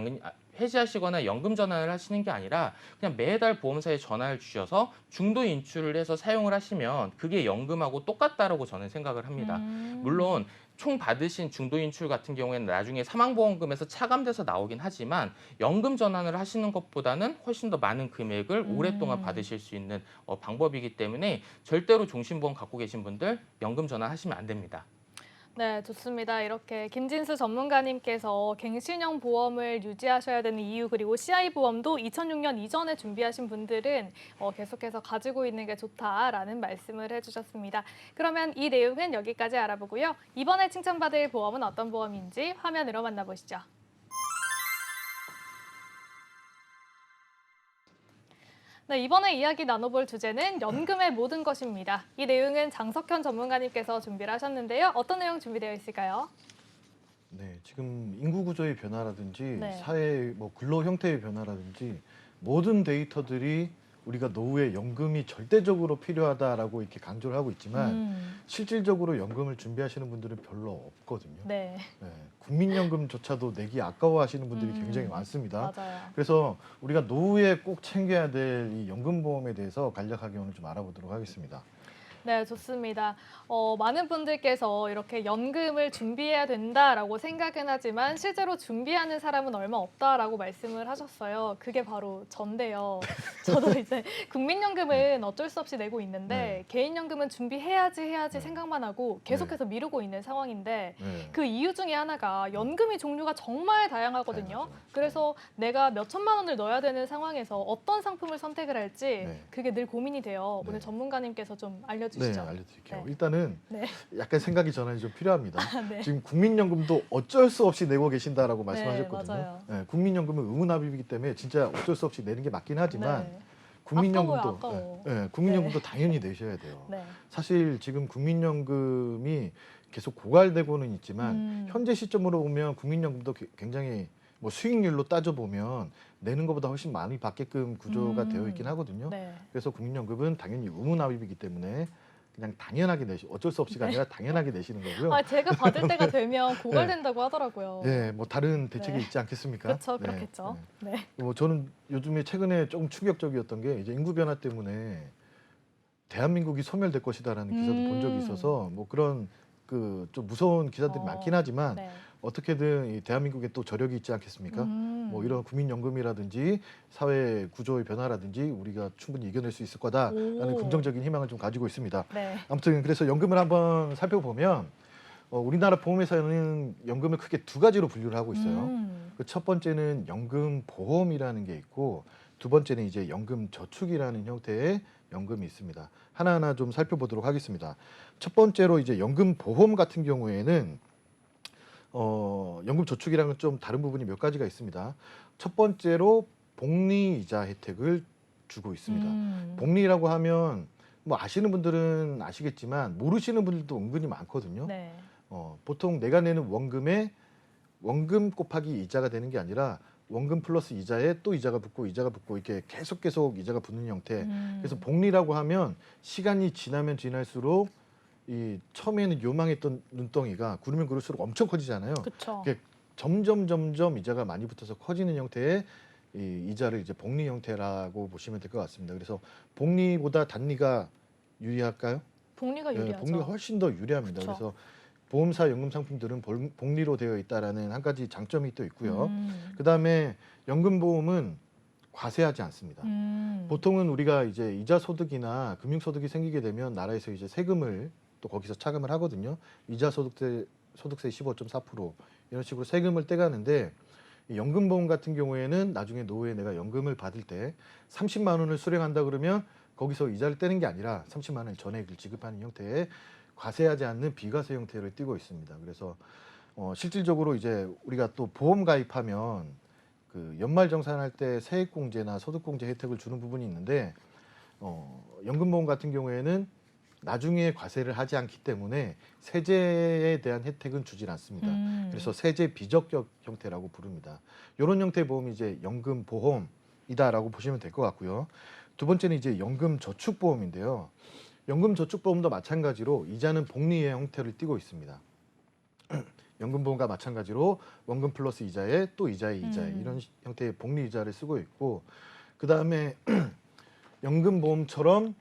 연금 전환을 하시는 게 아니라 그냥 매달 보험사에 전화를 주셔서 중도 인출을 해서 사용을 하시면 그게 연금하고 똑같다라고 저는 생각을 합니다. 물론 총 받으신 중도 인출 같은 경우에는 나중에 사망보험금에서 차감돼서 나오긴 하지만 연금 전환을 하시는 것보다는 훨씬 더 많은 금액을 오랫동안 받으실 수 있는 방법이기 때문에 절대로 종신보험 갖고 계신 분들 연금 전환하시면 안 됩니다. 네, 좋습니다. 이렇게 김진수 전문가님께서 갱신형 보험을 유지하셔야 되는 이유 그리고 CI 보험도 2006년 이전에 준비하신 분들은 계속해서 가지고 있는 게 좋다라는 말씀을 해주셨습니다. 그러면 이 내용은 여기까지 알아보고요. 이번에 칭찬받을 보험은 어떤 보험인지 화면으로 만나보시죠. 네, 이번에 이야기 나눠볼 주제는 연금의 모든 것입니다. 이 내용은 장석현 전문가님께서 준비를 하셨는데요. 어떤 내용 준비되어 있을까요? 네, 지금 인구 구조의 변화라든지 네. 사회 근로 형태의 변화라든지 모든 데이터들이 우리가 노후에 연금이 절대적으로 필요하다라고 이렇게 강조를 하고 있지만 실질적으로 연금을 준비하시는 분들은 별로 없거든요. 네, 네, 국민연금조차도 내기 아까워하시는 분들이 굉장히 많습니다. 맞아요. 그래서 우리가 노후에 꼭 챙겨야 될 이 연금보험에 대해서 간략하게 오늘 좀 알아보도록 하겠습니다. 네, 좋습니다. 많은 분들께서 이렇게 연금을 준비해야 된다라고 생각은 하지만 실제로 준비하는 사람은 얼마 없다라고 말씀을 하셨어요. 그게 바로 전데요. 저도 이제 국민연금은 어쩔 수 없이 내고 있는데 네. 개인연금은 준비해야지 네. 생각만 하고 계속해서 미루고 있는 상황인데 네. 그 이유 중에 하나가 연금이 종류가 정말 다양하거든요. 다양하죠. 그래서 내가 몇 천만 원을 넣어야 되는 상황에서 어떤 상품을 선택을 할지 네. 그게 늘 고민이 돼요. 네. 오늘 전문가님께서 좀 알려주시죠. 네, 알려드릴게요. 네. 일단은 네. 약간 생각이 전환이 좀 필요합니다. 네. 지금 국민연금도 어쩔 수 없이 내고 계신다라고 말씀하셨거든요. 맞아요. 네, 국민연금은 의무납입이기 때문에 진짜 어쩔 수 없이 내는 게 맞긴 하지만 네. 국민연금도 아까워요. 국민연금도 당연히 내셔야 돼요. 네. 사실 지금 국민연금이 계속 고갈되고는 있지만 현재 시점으로 보면 국민연금도 굉장히 수익률로 따져보면 내는 것보다 훨씬 많이 받게끔 구조가 되어 있긴 하거든요. 네. 그래서 국민연금은 당연히 의무납입이기 때문에 그냥 당연하게 어쩔 수 없이가 아니라 당연하게 내시는 거고요. 제가 받을 때가 되면 고갈된다고 하더라고요. 예, 다른 대책이 네. 있지 않겠습니까? 그렇죠, 네, 그렇겠죠. 네. 저는 요즘에 최근에 조금 충격적이었던 게 이제 인구 변화 때문에 대한민국이 소멸될 것이다라는 기사도 본 적이 있어서 그런 좀 무서운 기사들이 많긴 하지만 네. 어떻게든 이 대한민국에 또 저력이 있지 않겠습니까? 이런 국민연금이라든지 사회 구조의 변화라든지 우리가 충분히 이겨낼 수 있을 거다라는 오. 긍정적인 희망을 좀 가지고 있습니다. 네. 아무튼 그래서 연금을 한번 살펴보면 우리나라 보험회사는 연금을 크게 두 가지로 분류를 하고 있어요. 그 첫 번째는 연금 보험이라는 게 있고 두 번째는 이제 연금 저축이라는 형태의 연금이 있습니다. 하나하나 좀 살펴보도록 하겠습니다. 첫 번째로 이제 연금 보험 같은 경우에는 연금 저축이랑은 좀 다른 부분이 몇 가지가 있습니다. 첫 번째로 복리 이자 혜택을 주고 있습니다. 복리라고 하면 뭐 아시는 분들은 아시겠지만 모르시는 분들도 은근히 많거든요. 네. 보통 내가 내는 원금에 원금 곱하기 이자가 되는 게 아니라 원금 플러스 이자에 또 이자가 붙고 이렇게 계속 이자가 붙는 형태. 그래서 복리라고 하면 시간이 지나면 지날수록 이 처음에는 요망했던 눈덩이가 구르면 구를수록 엄청 커지잖아요. 그렇죠. 점점 이자가 많이 붙어서 커지는 형태의 이 이자를 이제 복리 형태라고 보시면 될 것 같습니다. 그래서 복리보다 단리가 유리할까요? 복리가 네, 유리하죠. 복리가 훨씬 더 유리합니다. 그쵸. 그래서 보험사 연금 상품들은 복리로 되어 있다라는 한 가지 장점이 또 있고요. 그다음에 연금 보험은 과세하지 않습니다. 보통은 우리가 이제 이자 소득이나 금융 소득이 생기게 되면 나라에서 이제 세금을 또 거기서 차감을 하거든요. 이자 소득세 15.4% 이런 식으로 세금을 떼가는데 이 연금 보험 같은 경우에는 나중에 노후에 내가 연금을 받을 때 30만 원을 수령한다 그러면 거기서 이자를 떼는 게 아니라 30만 원을 전액을 지급하는 형태의 과세하지 않는 비과세 형태를 띠고 있습니다. 그래서 실질적으로 이제 우리가 또 보험 가입하면 그 연말정산할 때 세액공제나 소득공제 혜택을 주는 부분이 있는데 연금보험 같은 경우에는 나중에 과세를 하지 않기 때문에 세제에 대한 혜택은 주질 않습니다. 그래서 세제 비적격 형태라고 부릅니다. 이런 형태의 보험이 이제 연금보험이다라고 보시면 될 것 같고요. 두 번째는 이제 연금저축보험인데요. 연금저축보험도 마찬가지로 이자는 복리의 형태를 띠고 있습니다. 연금보험과 마찬가지로 원금 플러스 이자에 또 이자에 이런 형태의 복리 이자를 쓰고 있고 그 다음에 연금보험처럼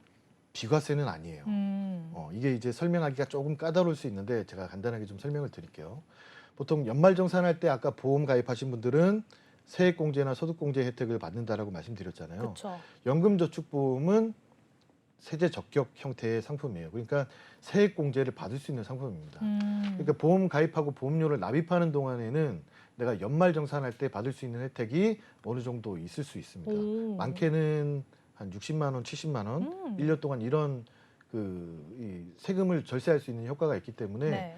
비과세는 아니에요. 이게 이제 설명하기가 조금 까다로울 수 있는데 제가 간단하게 좀 설명을 드릴게요. 보통 연말정산할 때 아까 보험 가입하신 분들은 세액공제나 소득공제 혜택을 받는다라고 말씀드렸잖아요. 그렇죠. 연금저축보험은 세제 적격 형태의 상품이에요. 그러니까 세액공제를 받을 수 있는 상품입니다. 그러니까 보험 가입하고 보험료를 납입하는 동안에는 내가 연말정산할 때 받을 수 있는 혜택이 어느 정도 있을 수 있습니다. 많게는 한 60만 원, 70만 원, 1년 동안 이런 이 세금을 절세할 수 있는 효과가 있기 때문에 네.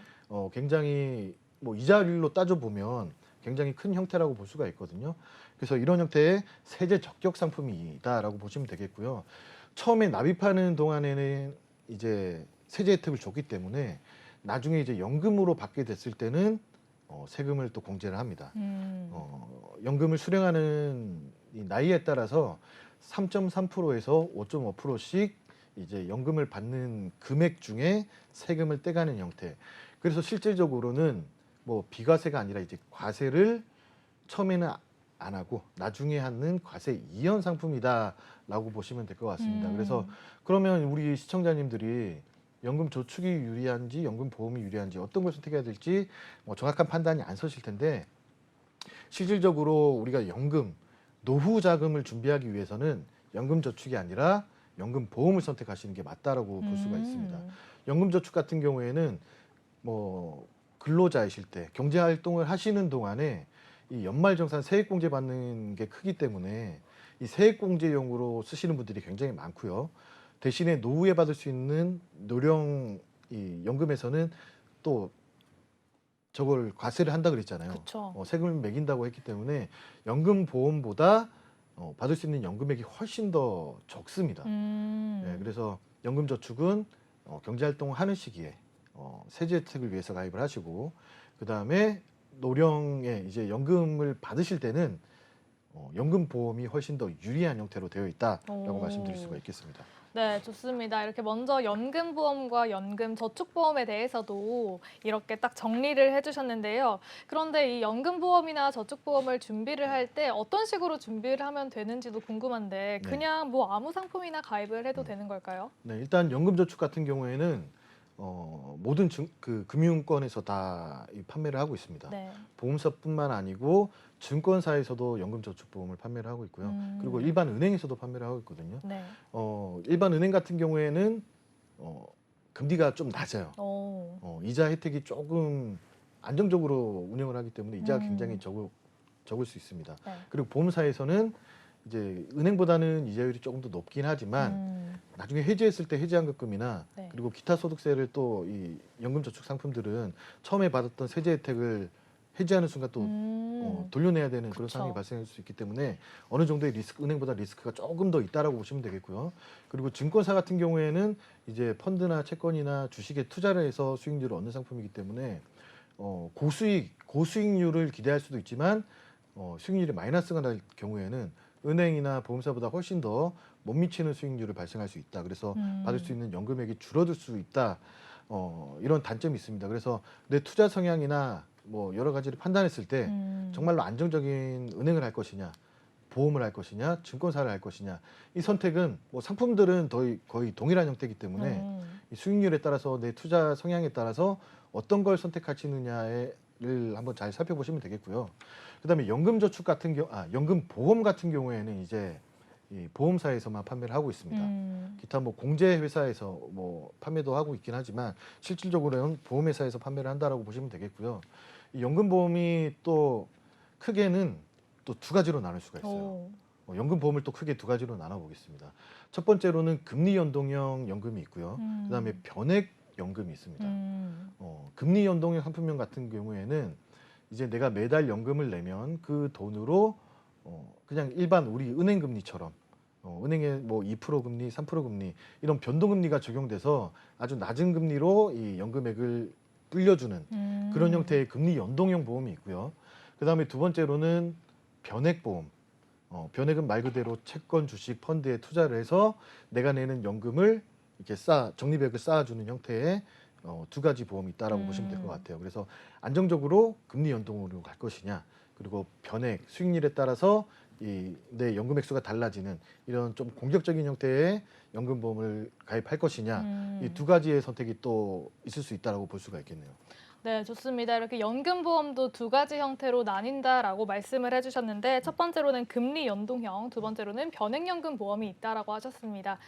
굉장히 뭐 이자율로 따져 보면 굉장히 큰 형태라고 볼 수가 있거든요. 그래서 이런 형태의 세제 적격 상품이다라고 보시면 되겠고요. 처음에 납입하는 동안에는 이제 세제 혜택을 줬기 때문에 나중에 이제 연금으로 받게 됐을 때는 세금을 또 공제를 합니다. 연금을 수령하는 이 나이에 따라서 3.3%에서 5.5%씩 이제 연금을 받는 금액 중에 세금을 떼가는 형태. 그래서 실질적으로는 뭐 비과세가 아니라 이제 과세를 처음에는 안 하고 나중에 하는 과세 이연 상품이다라고 보시면 될 것 같습니다. 그래서 그러면 우리 시청자님들이 연금 저축이 유리한지 연금 보험이 유리한지 어떤 걸 선택해야 될지 뭐 정확한 판단이 안 서실 텐데 실질적으로 우리가 연금 노후 자금을 준비하기 위해서는 연금 저축이 아니라 연금 보험을 선택하시는 게 맞다라고 볼 수가 있습니다. 연금 저축 같은 경우에는 뭐 근로자이실 때 경제 활동을 하시는 동안에 이 연말정산 세액공제 받는 게 크기 때문에 이 세액공제용으로 쓰시는 분들이 굉장히 많고요. 대신에 노후에 받을 수 있는 노령 이 연금에서는 또 저걸 과세를 한다 그랬잖아요. 그쵸. 세금을 매긴다고 했기 때문에 연금 보험보다 받을 수 있는 연금액이 훨씬 더 적습니다. 네, 그래서 연금 저축은 경제 활동을 하는 시기에 세제 혜택을 위해서 가입을 하시고 그 다음에 노령에 이제 연금을 받으실 때는 연금 보험이 훨씬 더 유리한 형태로 되어 있다라고 말씀드릴 수가 있겠습니다. 네, 좋습니다. 이렇게 먼저 연금보험과 연금저축보험에 대해서도 이렇게 딱 정리를 해주셨는데요. 그런데 이 연금보험이나 저축보험을 준비를 할 때 어떤 식으로 준비를 하면 되는지도 궁금한데 네. 그냥 뭐 아무 상품이나 가입을 해도 되는 걸까요? 네, 일단 연금저축 같은 경우에는 모든 금융권에서 다 판매를 하고 있습니다. 네. 보험사뿐만 아니고 증권사에서도 연금저축보험을 판매를 하고 있고요. 그리고 일반 은행에서도 판매를 하고 있거든요. 네. 일반 은행 같은 경우에는 금리가 좀 낮아요. 이자 혜택이 조금 안정적으로 운영을 하기 때문에 이자가 굉장히 적을 수 있습니다. 네. 그리고 보험사에서는 이제 은행보다는 이자율이 조금 더 높긴 하지만 나중에 해지했을 때 해지환급금이나 네. 그리고 기타 소득세를 또 이 연금저축 상품들은 처음에 받았던 세제 혜택을 해지하는 순간 또 돌려내야 되는 그런 그쵸. 상황이 발생할 수 있기 때문에 어느 정도의 리스크, 은행보다 리스크가 조금 더 있다라고 보시면 되겠고요. 그리고 증권사 같은 경우에는 이제 펀드나 채권이나 주식에 투자를 해서 수익률을 얻는 상품이기 때문에 고수익률을 기대할 수도 있지만 수익률이 마이너스가 날 경우에는 은행이나 보험사보다 훨씬 더 못 미치는 수익률을 발생할 수 있다. 그래서 받을 수 있는 연금액이 줄어들 수 있다. 이런 단점이 있습니다. 그래서 내 투자 성향이나 뭐 여러 가지를 판단했을 때 정말로 안정적인 은행을 할 것이냐, 보험을 할 것이냐, 증권사를 할 것이냐, 이 선택은 뭐 상품들은 거의 동일한 형태이기 때문에 이 수익률에 따라서 내 투자 성향에 따라서 어떤 걸 선택하시느냐를 한번 잘 살펴보시면 되겠고요. 그다음에 연금보험 같은 경우에는 이제 이 보험사에서만 판매를 하고 있습니다. 기타 뭐 공제 회사에서 뭐 판매도 하고 있긴 하지만 실질적으로는 보험회사에서 판매를 한다라고 보시면 되겠고요. 이 연금보험이 또 크게는 또 두 가지로 나눌 수가 있어요. 연금보험을 또 크게 두 가지로 나눠 보겠습니다. 첫 번째로는 금리 연동형 연금이 있고요. 그다음에 변액 연금이 있습니다. 금리 연동형 상품명 같은 경우에는 이제 내가 매달 연금을 내면 그 돈으로 그냥 일반 우리 은행 금리처럼 은행의 뭐 2% 금리, 3% 금리 이런 변동 금리가 적용돼서 아주 낮은 금리로 이 연금액을 불려주는 그런 형태의 금리 연동형 보험이 있고요. 그다음에 두 번째로는 변액보험. 변액은 말 그대로 채권, 주식, 펀드에 투자를 해서 내가 내는 연금을 이렇게 적립액을 쌓아주는 형태의 두 가지 보험이 있다라고 보시면 될 것 같아요. 그래서 안정적으로 금리 연동으로 갈 것이냐, 그리고 변액 수익률에 따라서 내 연금 액수가 달라지는 이런 좀 공격적인 형태의 연금보험을 가입할 것이냐, 이 두 가지의 선택이 또 있을 수 있다라고 볼 수가 있겠네요. 네, 좋습니다. 이렇게 연금보험도 두 가지 형태로 나뉜다라고 말씀을 해주셨는데 첫 번째로는 금리 연동형, 두 번째로는 변액연금 보험이 있다라고 하셨습니다.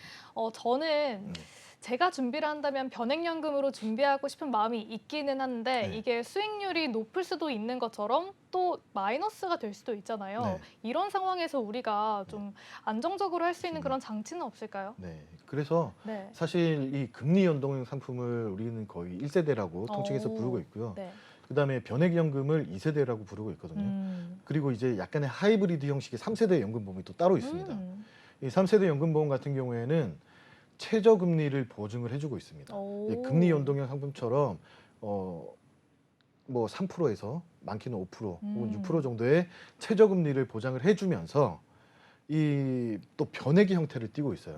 저는 제가 준비를 한다면 변액연금으로 준비하고 싶은 마음이 있기는 한데 네. 이게 수익률이 높을 수도 있는 것처럼 또 마이너스가 될 수도 있잖아요. 네. 이런 상황에서 우리가 좀 안정적으로 할 수 있는 그런 장치는 없을까요? 네. 그래서 네. 사실 이 금리 연동형 상품을 우리는 거의 1세대라고 통칭해서 부르고 있고요. 네. 그다음에 변액연금을 2세대라고 부르고 있거든요. 그리고 이제 약간의 하이브리드 형식의 3세대 연금보험이 또 따로 있습니다. 이 3세대 연금보험 같은 경우에는 최저금리를 보증을 해주고 있습니다. 이 금리 연동형 상품처럼 뭐 3%에서 많게는 5% 혹은 6% 정도의 최저금리를 보장을 해주면서 이 또 변액의 형태를 띠고 있어요.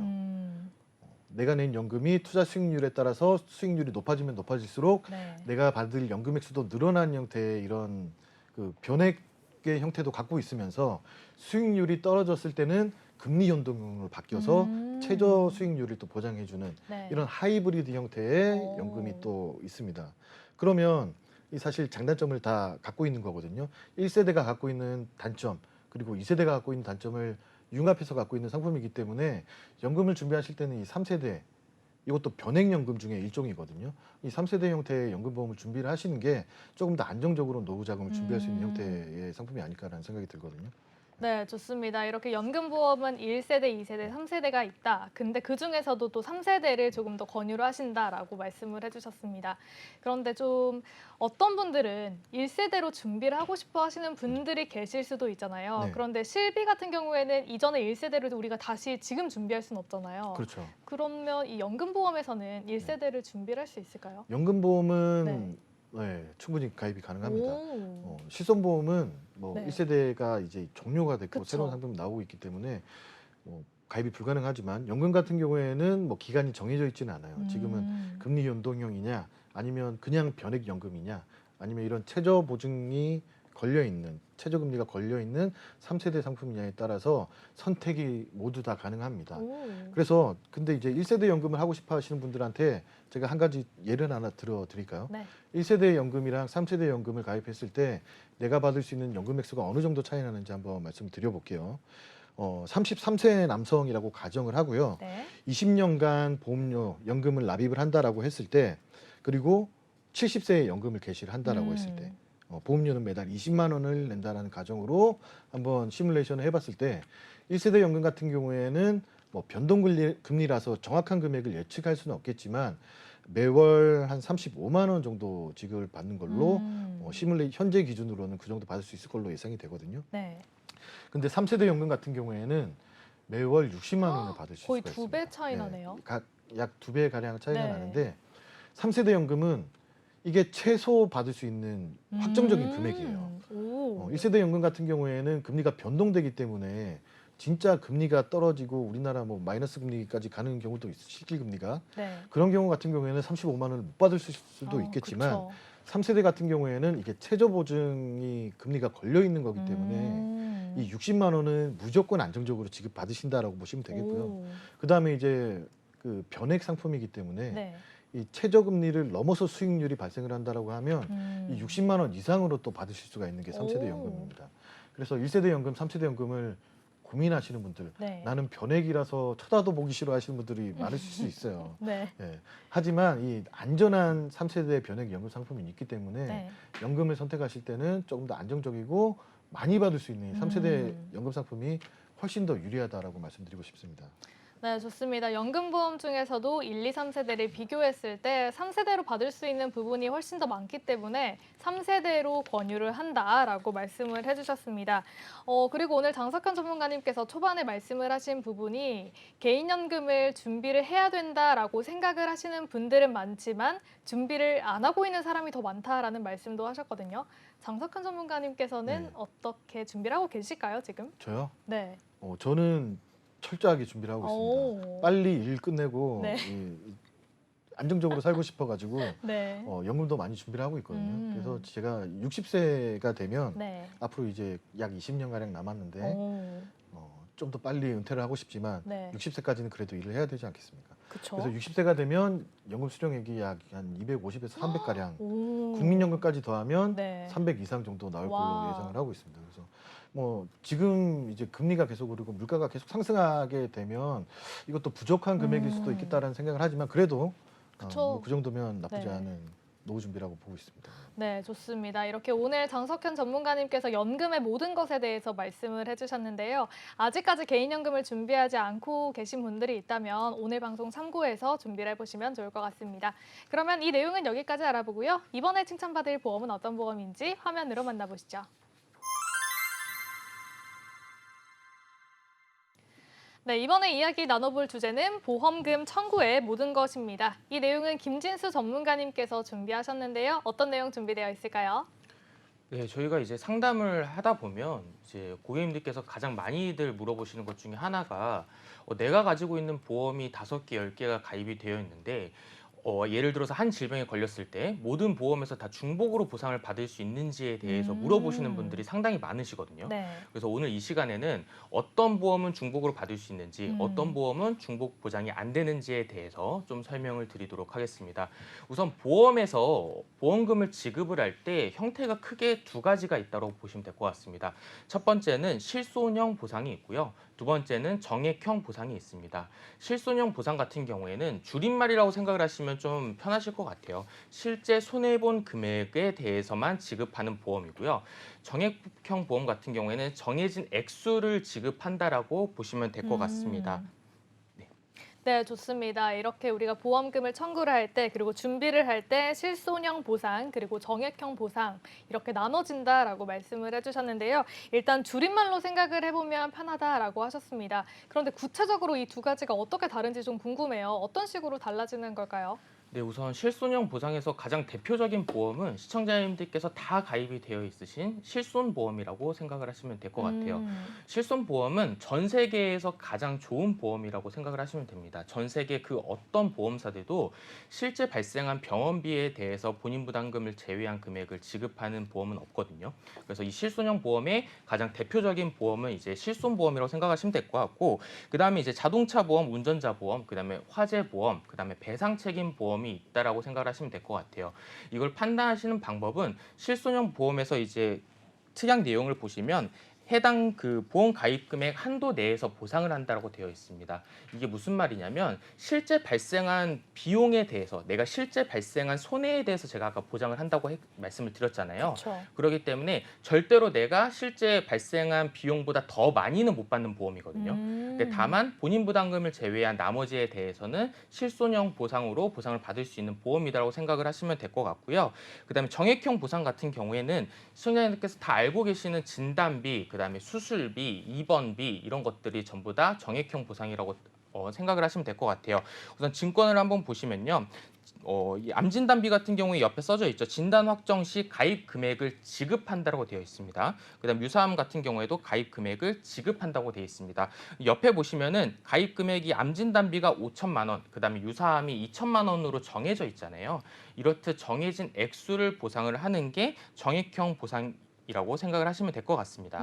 내가 낸 연금이 투자 수익률에 따라서 수익률이 높아지면 높아질수록 네. 내가 받을 연금 액수도 늘어난 형태의 이런 그 변액의 형태도 갖고 있으면서 수익률이 떨어졌을 때는 금리 연동형으로 바뀌어서 최저 수익률을 또 보장해주는 네. 이런 하이브리드 형태의 오. 연금이 또 있습니다. 그러면 이 사실 장단점을 다 갖고 있는 거거든요. 1세대가 갖고 있는 단점 그리고 2세대가 갖고 있는 단점을 융합해서 갖고 있는 상품이기 때문에 연금을 준비하실 때는 이 3세대 이것도 변액연금 중에 일종이거든요. 이 3세대 형태의 연금보험을 준비를 하시는 게 조금 더 안정적으로 노후 자금을 준비할 수 있는 형태의 상품이 아닐까라는 생각이 들거든요. 네, 좋습니다. 이렇게 연금보험은 1세대, 2세대, 3세대가 있다. 근데 그중에서도 또 3세대를 조금 더 권유를 하신다라고 말씀을 해주셨습니다. 그런데 좀 어떤 분들은 1세대로 준비를 하고 싶어 하시는 분들이 계실 수도 있잖아요. 네. 그런데 실비 같은 경우에는 이전에 1세대를 우리가 다시 지금 준비할 수는 없잖아요. 그렇죠. 그러면 이 연금보험에서는 1세대를 준비를 할 수 있을까요? 연금보험은 네, 충분히 가입이 가능합니다. 오. 실손보험은 뭐 네. 1세대가 이제 종료가 됐고 그쵸. 새로운 상품이 나오고 있기 때문에 뭐 가입이 불가능하지만 연금 같은 경우에는 뭐 기간이 정해져 있지는 않아요. 지금은 금리 연동형이냐 아니면 그냥 변액연금이냐 아니면 이런 최저 보증이 걸려 있는 최저금리가 걸려 있는 3세대 상품이냐에 따라서 선택이 모두 다 가능합니다. 오. 그래서 근데 이제 1세대 연금을 하고 싶어 하시는 분들한테 제가 한 가지 예를 하나 들어 드릴까요? 네. 1세대 연금이랑 3세대 연금을 가입했을 때 내가 받을 수 있는 연금 액수가 어느 정도 차이 나는지 한번 말씀드려 볼게요. 33세 남성이라고 가정을 하고요. 네. 20년간 보험료 연금을 납입을 한다라고 했을 때 그리고 70세에 연금을 개시를 한다라고 했을 때 보험료는 매달 20만 원을 낸다라는 가정으로 한번 시뮬레이션을 해봤을 때 1세대 연금 같은 경우에는 뭐 변동금리라서 정확한 금액을 예측할 수는 없겠지만 매월 한 35만 원 정도 지급을 받는 걸로 현재 기준으로는 그 정도 받을 수 있을 걸로 예상이 되거든요. 네. 근데 3세대 연금 같은 경우에는 매월 60만 원을 받을 수 거의 있을 두 수가 있습니다. 배 차이 나네요. 약 2배 가량 차이가 네. 나는데 3세대 연금은 이게 최소 받을 수 있는 확정적인 금액이에요. 오. 1세대 연금 같은 경우에는 금리가 변동되기 때문에 진짜 금리가 떨어지고 우리나라 뭐 마이너스 금리까지 가는 경우도 있어, 실질 금리가. 네. 그런 경우 같은 경우에는 35만 원을 못 받을 수도 있겠지만 그쵸. 3세대 같은 경우에는 이게 최저 보증이 금리가 걸려 있는 거기 때문에 이 60만 원은 무조건 안정적으로 지급받으신다라고 보시면 되겠고요. 오. 그다음에 이제 그 변액 상품이기 때문에 네. 이 최저 금리를 넘어서 수익률이 발생을 한다라고 하면 이 60만 원 이상으로 또 받으실 수가 있는 게 3세대 오. 연금입니다. 그래서 1세대 연금, 3세대 연금을 고민하시는 분들, 네. 나는 변액이라서 쳐다도 보기 싫어하시는 분들이 많으실 수 있어요. 네. 예. 하지만 이 안전한 3세대 변액 연금 상품이 있기 때문에 네. 연금을 선택하실 때는 조금 더 안정적이고 많이 받을 수 있는 3세대 연금 상품이 훨씬 더 유리하다라고 말씀드리고 싶습니다. 네, 좋습니다. 연금보험 중에서도 1, 2, 3세대를 비교했을 때 3세대로 받을 수 있는 부분이 훨씬 더 많기 때문에 3세대로 권유를 한다라고 말씀을 해주셨습니다. 그리고 오늘 장석현 전문가님께서 초반에 말씀을 하신 부분이 개인연금을 준비를 해야 된다라고 생각을 하시는 분들은 많지만 준비를 안 하고 있는 사람이 더 많다라는 말씀도 하셨거든요. 장석현 전문가님께서는 네. 어떻게 준비를 하고 계실까요, 지금? 저요? 네. 저는 철저하게 준비를 하고 있습니다. 오. 빨리 일 끝내고 네. 안정적으로 살고 싶어가지고 네. 연금도 많이 준비를 하고 있거든요. 그래서 음. 제가 60세가 되면 네. 앞으로 이제 약 20년 가량 남았는데 오. 좀 더 빨리 은퇴를 하고 싶지만 네. 60세까지는 그래도 일을 해야 되지 않겠습니까? 그쵸. 그래서 60세가 되면 연금 수령액이 약 한 250에서 300 가량, 오. 국민연금까지 더하면 네. 300 이상 정도 나올 걸로 와. 예상을 하고 있습니다. 그래서 뭐 지금 이제 금리가 계속 오르고 물가가 계속 상승하게 되면 이것도 부족한 금액일 수도 있겠다라는 생각을 하지만 그래도 그쵸. 그 정도면 나쁘지 네. 않은 노후 준비라고 보고 있습니다. 네, 좋습니다. 이렇게 오늘 장석현 전문가님께서 연금의 모든 것에 대해서 말씀을 해주셨는데요. 아직까지 개인연금을 준비하지 않고 계신 분들이 있다면 오늘 방송 참고해서 준비를 해보시면 좋을 것 같습니다. 그러면 이 내용은 여기까지 알아보고요. 이번에 칭찬받을 보험은 어떤 보험인지 화면으로 만나보시죠. 네, 이번에 이야기 나눠볼 주제는 보험금 청구의 모든 것입니다. 이 내용은 김진수 전문가님께서 준비하셨는데요. 어떤 내용 준비되어 있을까요? 네, 저희가 이제 상담을 하다 보면 이제 고객님들께서 가장 많이들 물어보시는 것 중에 하나가 내가 가지고 있는 보험이 5개, 10개가 가입이 되어 있는데 예를 들어서 한 질병에 걸렸을 때 모든 보험에서 다 중복으로 보상을 받을 수 있는지에 대해서 물어보시는 분들이 상당히 많으시거든요. 네. 그래서 오늘 이 시간에는 어떤 보험은 중복으로 받을 수 있는지, 어떤 보험은 중복 보장이 안 되는지에 대해서 좀 설명을 드리도록 하겠습니다. 우선 보험에서 보험금을 지급을 할 때 형태가 크게 2가지가 있다고 보시면 될 것 같습니다. 첫 번째는 실손형 보상이 있고요. 두 번째는 정액형 보상이 있습니다. 실손형 보상 같은 경우에는 줄임말이라고 생각을 하시면 좀 편하실 것 같아요. 실제 손해본 금액에 대해서만 지급하는 보험이고요. 정액형 보험 같은 경우에는 정해진 액수를 지급한다라고 보시면 될 것 같습니다. 네, 좋습니다. 이렇게 우리가 보험금을 청구를 할 때 그리고 준비를 할 때 실손형 보상 그리고 정액형 보상 이렇게 나눠진다라고 말씀을 해주셨는데요. 일단 줄임말로 생각을 해보면 편하다라고 하셨습니다. 그런데 구체적으로 이 2가지가 어떻게 다른지 좀 궁금해요. 어떤 식으로 달라지는 걸까요? 네, 우선 실손형 보상에서 가장 대표적인 보험은 시청자님들께서 다 가입이 되어 있으신 실손보험이라고 생각을 하시면 될 것 같아요. 실손보험은 전 세계에서 가장 좋은 보험이라고 생각을 하시면 됩니다. 전 세계 그 어떤 보험사들도 실제 발생한 병원비에 대해서 본인 부담금을 제외한 금액을 지급하는 보험은 없거든요. 그래서 이 실손형 보험의 가장 대표적인 보험은 이제 실손보험이라고 생각하시면 될 것 같고, 그 다음에 이제 자동차 보험, 운전자 보험, 그 다음에 화재 보험, 그 다음에 배상 책임 보험이 있다라고 생각을 하시면 될 것 같아요. 이걸 판단하시는 방법은 실손형 보험에서 이제 특약 내용을 보시면 해당 그 보험 가입 금액 한도 내에서 보상을 한다고 되어 있습니다. 이게 무슨 말이냐면 실제 발생한 비용에 대해서 내가 실제 발생한 손해에 대해서 제가 아까 보장을 한다고 말씀을 드렸잖아요. 그렇죠. 그렇기 때문에 절대로 내가 실제 발생한 비용보다 더 많이는 못 받는 보험이거든요. 근데 다만 본인 부담금을 제외한 나머지에 대해서는 실손형 보상으로 보상을 받을 수 있는 보험이라고 생각을 하시면 될 것 같고요. 그다음에 정액형 보상 같은 경우에는 시청자님들께서 다 알고 계시는 진단비, 그다음에 수술비, 입원비 이런 것들이 전부 다 정액형 보상이라고 생각을 하시면 될 것 같아요. 우선 증권을 한번 보시면요. 이 암진단비 같은 경우에 옆에 써져 있죠. 진단 확정 시 가입 금액을 지급한다고 되어 있습니다. 그다음 유사암 같은 경우에도 가입 금액을 지급한다고 되어 있습니다. 옆에 보시면은 가입 금액이 암진단비가 5천만 원, 그다음에 유사암이 2천만 원으로 정해져 있잖아요. 이렇듯 정해진 액수를 보상을 하는 게 정액형 보상이라고 생각을 하시면 될 것 같습니다.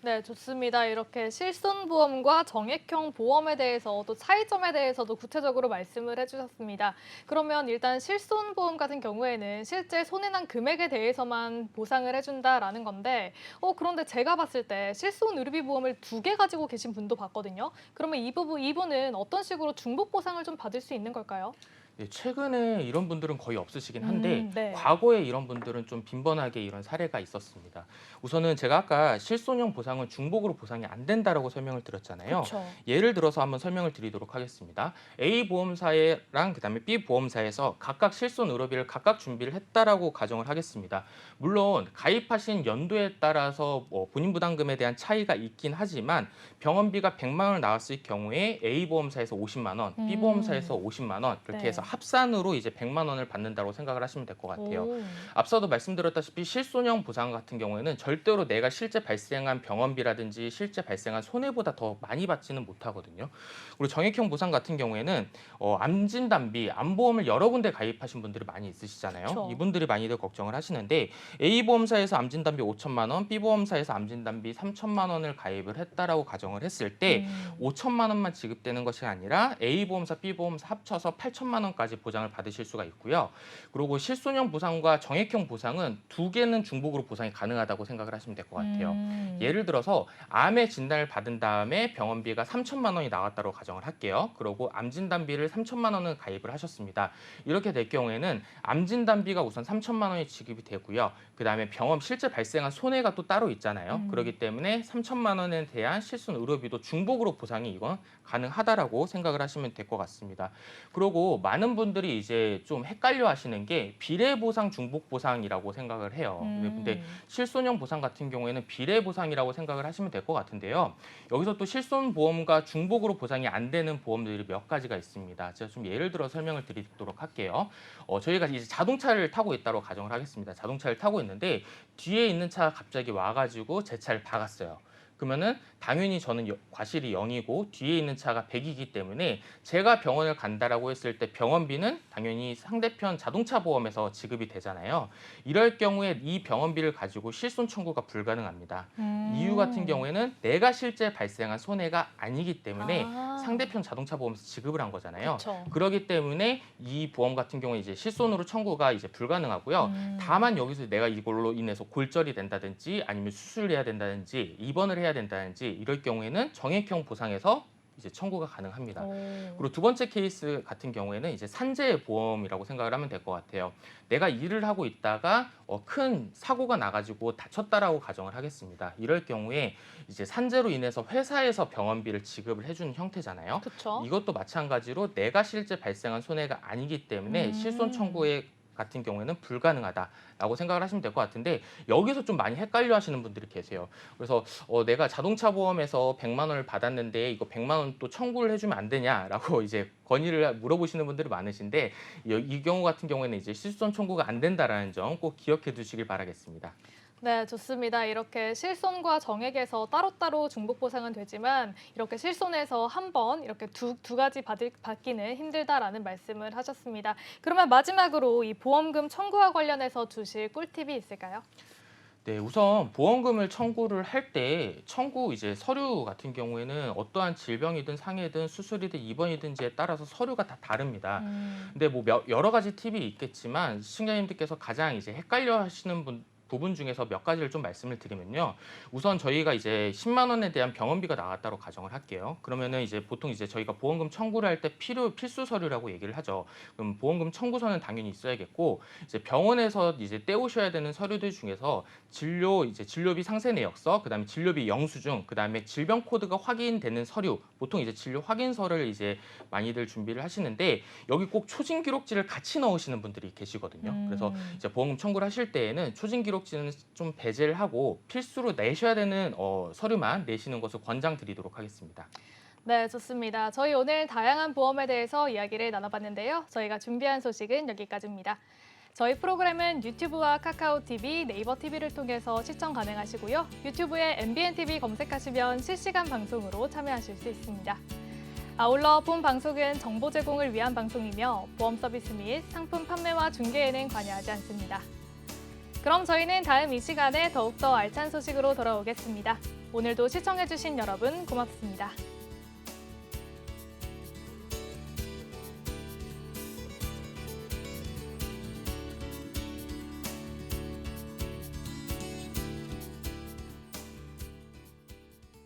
네, 좋습니다. 이렇게 실손보험과 정액형 보험에 대해서 또 차이점에 대해서도 구체적으로 말씀을 해주셨습니다. 그러면 일단 실손보험 같은 경우에는 실제 손해난 금액에 대해서만 보상을 해준다라는 건데, 그런데 제가 봤을 때 실손 의료비 보험을 2개 가지고 계신 분도 봤거든요. 그러면 이분은 어떤 식으로 중복 보상을 좀 받을 수 있는 걸까요? 네, 최근에 이런 분들은 거의 없으시긴 한데 네. 과거에 이런 분들은 좀 빈번하게 이런 사례가 있었습니다. 우선은 제가 아까 실손형 보상은 중복으로 보상이 안 된다라고 설명을 드렸잖아요. 그렇죠. 예를 들어서 한번 설명을 드리도록 하겠습니다. A 보험사랑 그다음에 B 보험사에서 각각 실손 의료비를 각각 준비를 했다라고 가정을 하겠습니다. 물론 가입하신 연도에 따라서 본인 부담금에 대한 차이가 있긴 하지만 병원비가 100만 원을 나왔을 경우에 A 보험사에서 50만 원, B 보험사에서 50만 원 이렇게 네. 해서 합산으로 이제 100만 원을 받는다고 생각을 하시면 될 것 같아요. 오. 앞서도 말씀드렸다시피 실손형 보상 같은 경우에는 절대로 내가 실제 발생한 병원비라든지 실제 발생한 손해보다 더 많이 받지는 못하거든요. 그리고 정액형 보상 같은 경우에는 암진단비, 암보험을 여러 군데 가입하신 분들이 많이 있으시잖아요. 그쵸. 이분들이 많이들 걱정을 하시는데 A 보험사에서 암진단비 5천만 원, B 보험사에서 암진단비 3천만 원을 가입을 했다라고 가정을 했을 때 5천만 원만 지급되는 것이 아니라 A 보험사, B 보험사 합쳐서 8천만 원까지 보장을 받으실 수가 있고요. 그리고 실손형 보상과 정액형 보상은 2개는 중복으로 보상이 가능하다고 생각을 하시면 될 것 같아요. 예를 들어서 암의 진단을 받은 다음에 병원비가 3천만 원이 나왔다고 가정을 할게요. 그리고 암진단비를 3천만 원을 가입을 하셨습니다. 이렇게 될 경우에는 암진단비가 우선 3천만 원이 지급이 되고요. 그다음에 병원 실제 발생한 손해가 또 따로 있잖아요. 그렇기 때문에 3천만 원에 대한 실손 의료비도 중복으로 보상이 이건 가능하다라고 생각을 하시면 될 것 같습니다. 그리고 많은 분들이 이제 좀 헷갈려 하시는 게 비례 보상, 중복 보상이라고 생각을 해요. 근데 실손형 보상 같은 경우에는 비례 보상이라고 생각을 하시면 될 것 같은데요. 여기서 또 실손 보험과 중복으로 보상이 안 되는 보험들이 몇 가지가 있습니다. 제가 좀 예를 들어 설명을 드리도록 할게요. 저희가 이제 자동차를 타고 있다고 가정을 하겠습니다. 자동차를 타고 있는데 뒤에 있는 차가 갑자기 와가지고 제 차를 박았어요. 그러면은 당연히 저는 과실이 0이고 뒤에 있는 차가 100이기 때문에 제가 병원을 간다라고 했을 때 병원비는 당연히 상대편 자동차 보험에서 지급이 되잖아요. 이럴 경우에 이 병원비를 가지고 실손 청구가 불가능합니다. 이유 같은 경우에는 내가 실제 발생한 손해가 아니기 때문에 상대편 자동차 보험에서 지급을 한 거잖아요. 그쵸. 그렇기 때문에 이 보험 같은 경우에 이제 실손으로 청구가 이제 불가능하고요. 다만 여기서 내가 이걸로 인해서 골절이 된다든지 아니면 수술을 해야 된다든지 입원을 해야 된다든지 이럴 경우에는 정액형 보상에서 이제 청구가 가능합니다. 그리고 두 번째 케이스 같은 경우에는 이제 산재 보험이라고 생각을 하면 될 것 같아요. 내가 일을 하고 있다가 큰 사고가 나가지고 다쳤다라고 가정을 하겠습니다. 이럴 경우에 이제 산재로 인해서 회사에서 병원비를 지급을 해주는 형태잖아요. 그쵸. 이것도 마찬가지로 내가 실제 발생한 손해가 아니기 때문에 실손 청구에 같은 경우에는 불가능하다라고 생각을 하시면 될 것 같은데 여기서 좀 많이 헷갈려 하시는 분들이 계세요. 그래서 내가 자동차 보험에서 100만 원을 받았는데 이거 100만 원 또 청구를 해주면 안 되냐라고 이제 건의를 물어보시는 분들이 많으신데 이 경우 같은 경우에는 이제 실손 청구가 안 된다라는 점 꼭 기억해 두시길 바라겠습니다. 네, 좋습니다. 이렇게 실손과 정액에서 따로따로 중복 보상은 되지만 이렇게 실손에서 한 번 이렇게 두 가지 받기는 힘들다라는 말씀을 하셨습니다. 그러면 마지막으로 이 보험금 청구와 관련해서 주실 꿀팁이 있을까요? 네, 우선 보험금을 청구를 할 때 청구 이제 서류 같은 경우에는 어떠한 질병이든 상해든 수술이든 입원이든지에 따라서 서류가 다 다릅니다. 근데 뭐 여러 가지 팁이 있겠지만 시청자님들께서 가장 이제 헷갈려 하시는 부분 중에서 몇 가지를 좀 말씀을 드리면요. 우선 저희가 이제 10만 원에 대한 병원비가 나왔다고 가정을 할게요. 그러면은 이제 보통 이제 저희가 보험금 청구를 할 때 필수 서류라고 얘기를 하죠. 그럼 보험금 청구서는 당연히 있어야겠고, 이제 병원에서 이제 떼오셔야 되는 서류들 중에서 진료비 상세 내역서, 그다음에 진료비 영수증, 그다음에 질병 코드가 확인되는 서류, 보통 이제 진료 확인서를 이제 많이들 준비를 하시는데, 여기 꼭 초진 기록지를 같이 넣으시는 분들이 계시거든요. 그래서 이제 보험금 청구를 하실 때에는 초진 기록지는 좀 배제를 하고 필수로 내셔야 되는 서류만 내시는 것을 권장드리도록 하겠습니다. 네, 좋습니다. 저희 오늘 다양한 보험에 대해서 이야기를 나눠봤는데요. 저희가 준비한 소식은 여기까지입니다. 저희 프로그램은 유튜브와 카카오 TV, 네이버 TV를 통해서 시청 가능하시고요. 유튜브에 MBN TV 검색하시면 실시간 방송으로 참여하실 수 있습니다. 아울러 본 방송은 정보 제공을 위한 방송이며 보험 서비스 및 상품 판매와 중개에는 관여하지 않습니다. 그럼 저희는 다음 이 시간에 더욱더 알찬 소식으로 돌아오겠습니다. 오늘도 시청해주신 여러분 고맙습니다.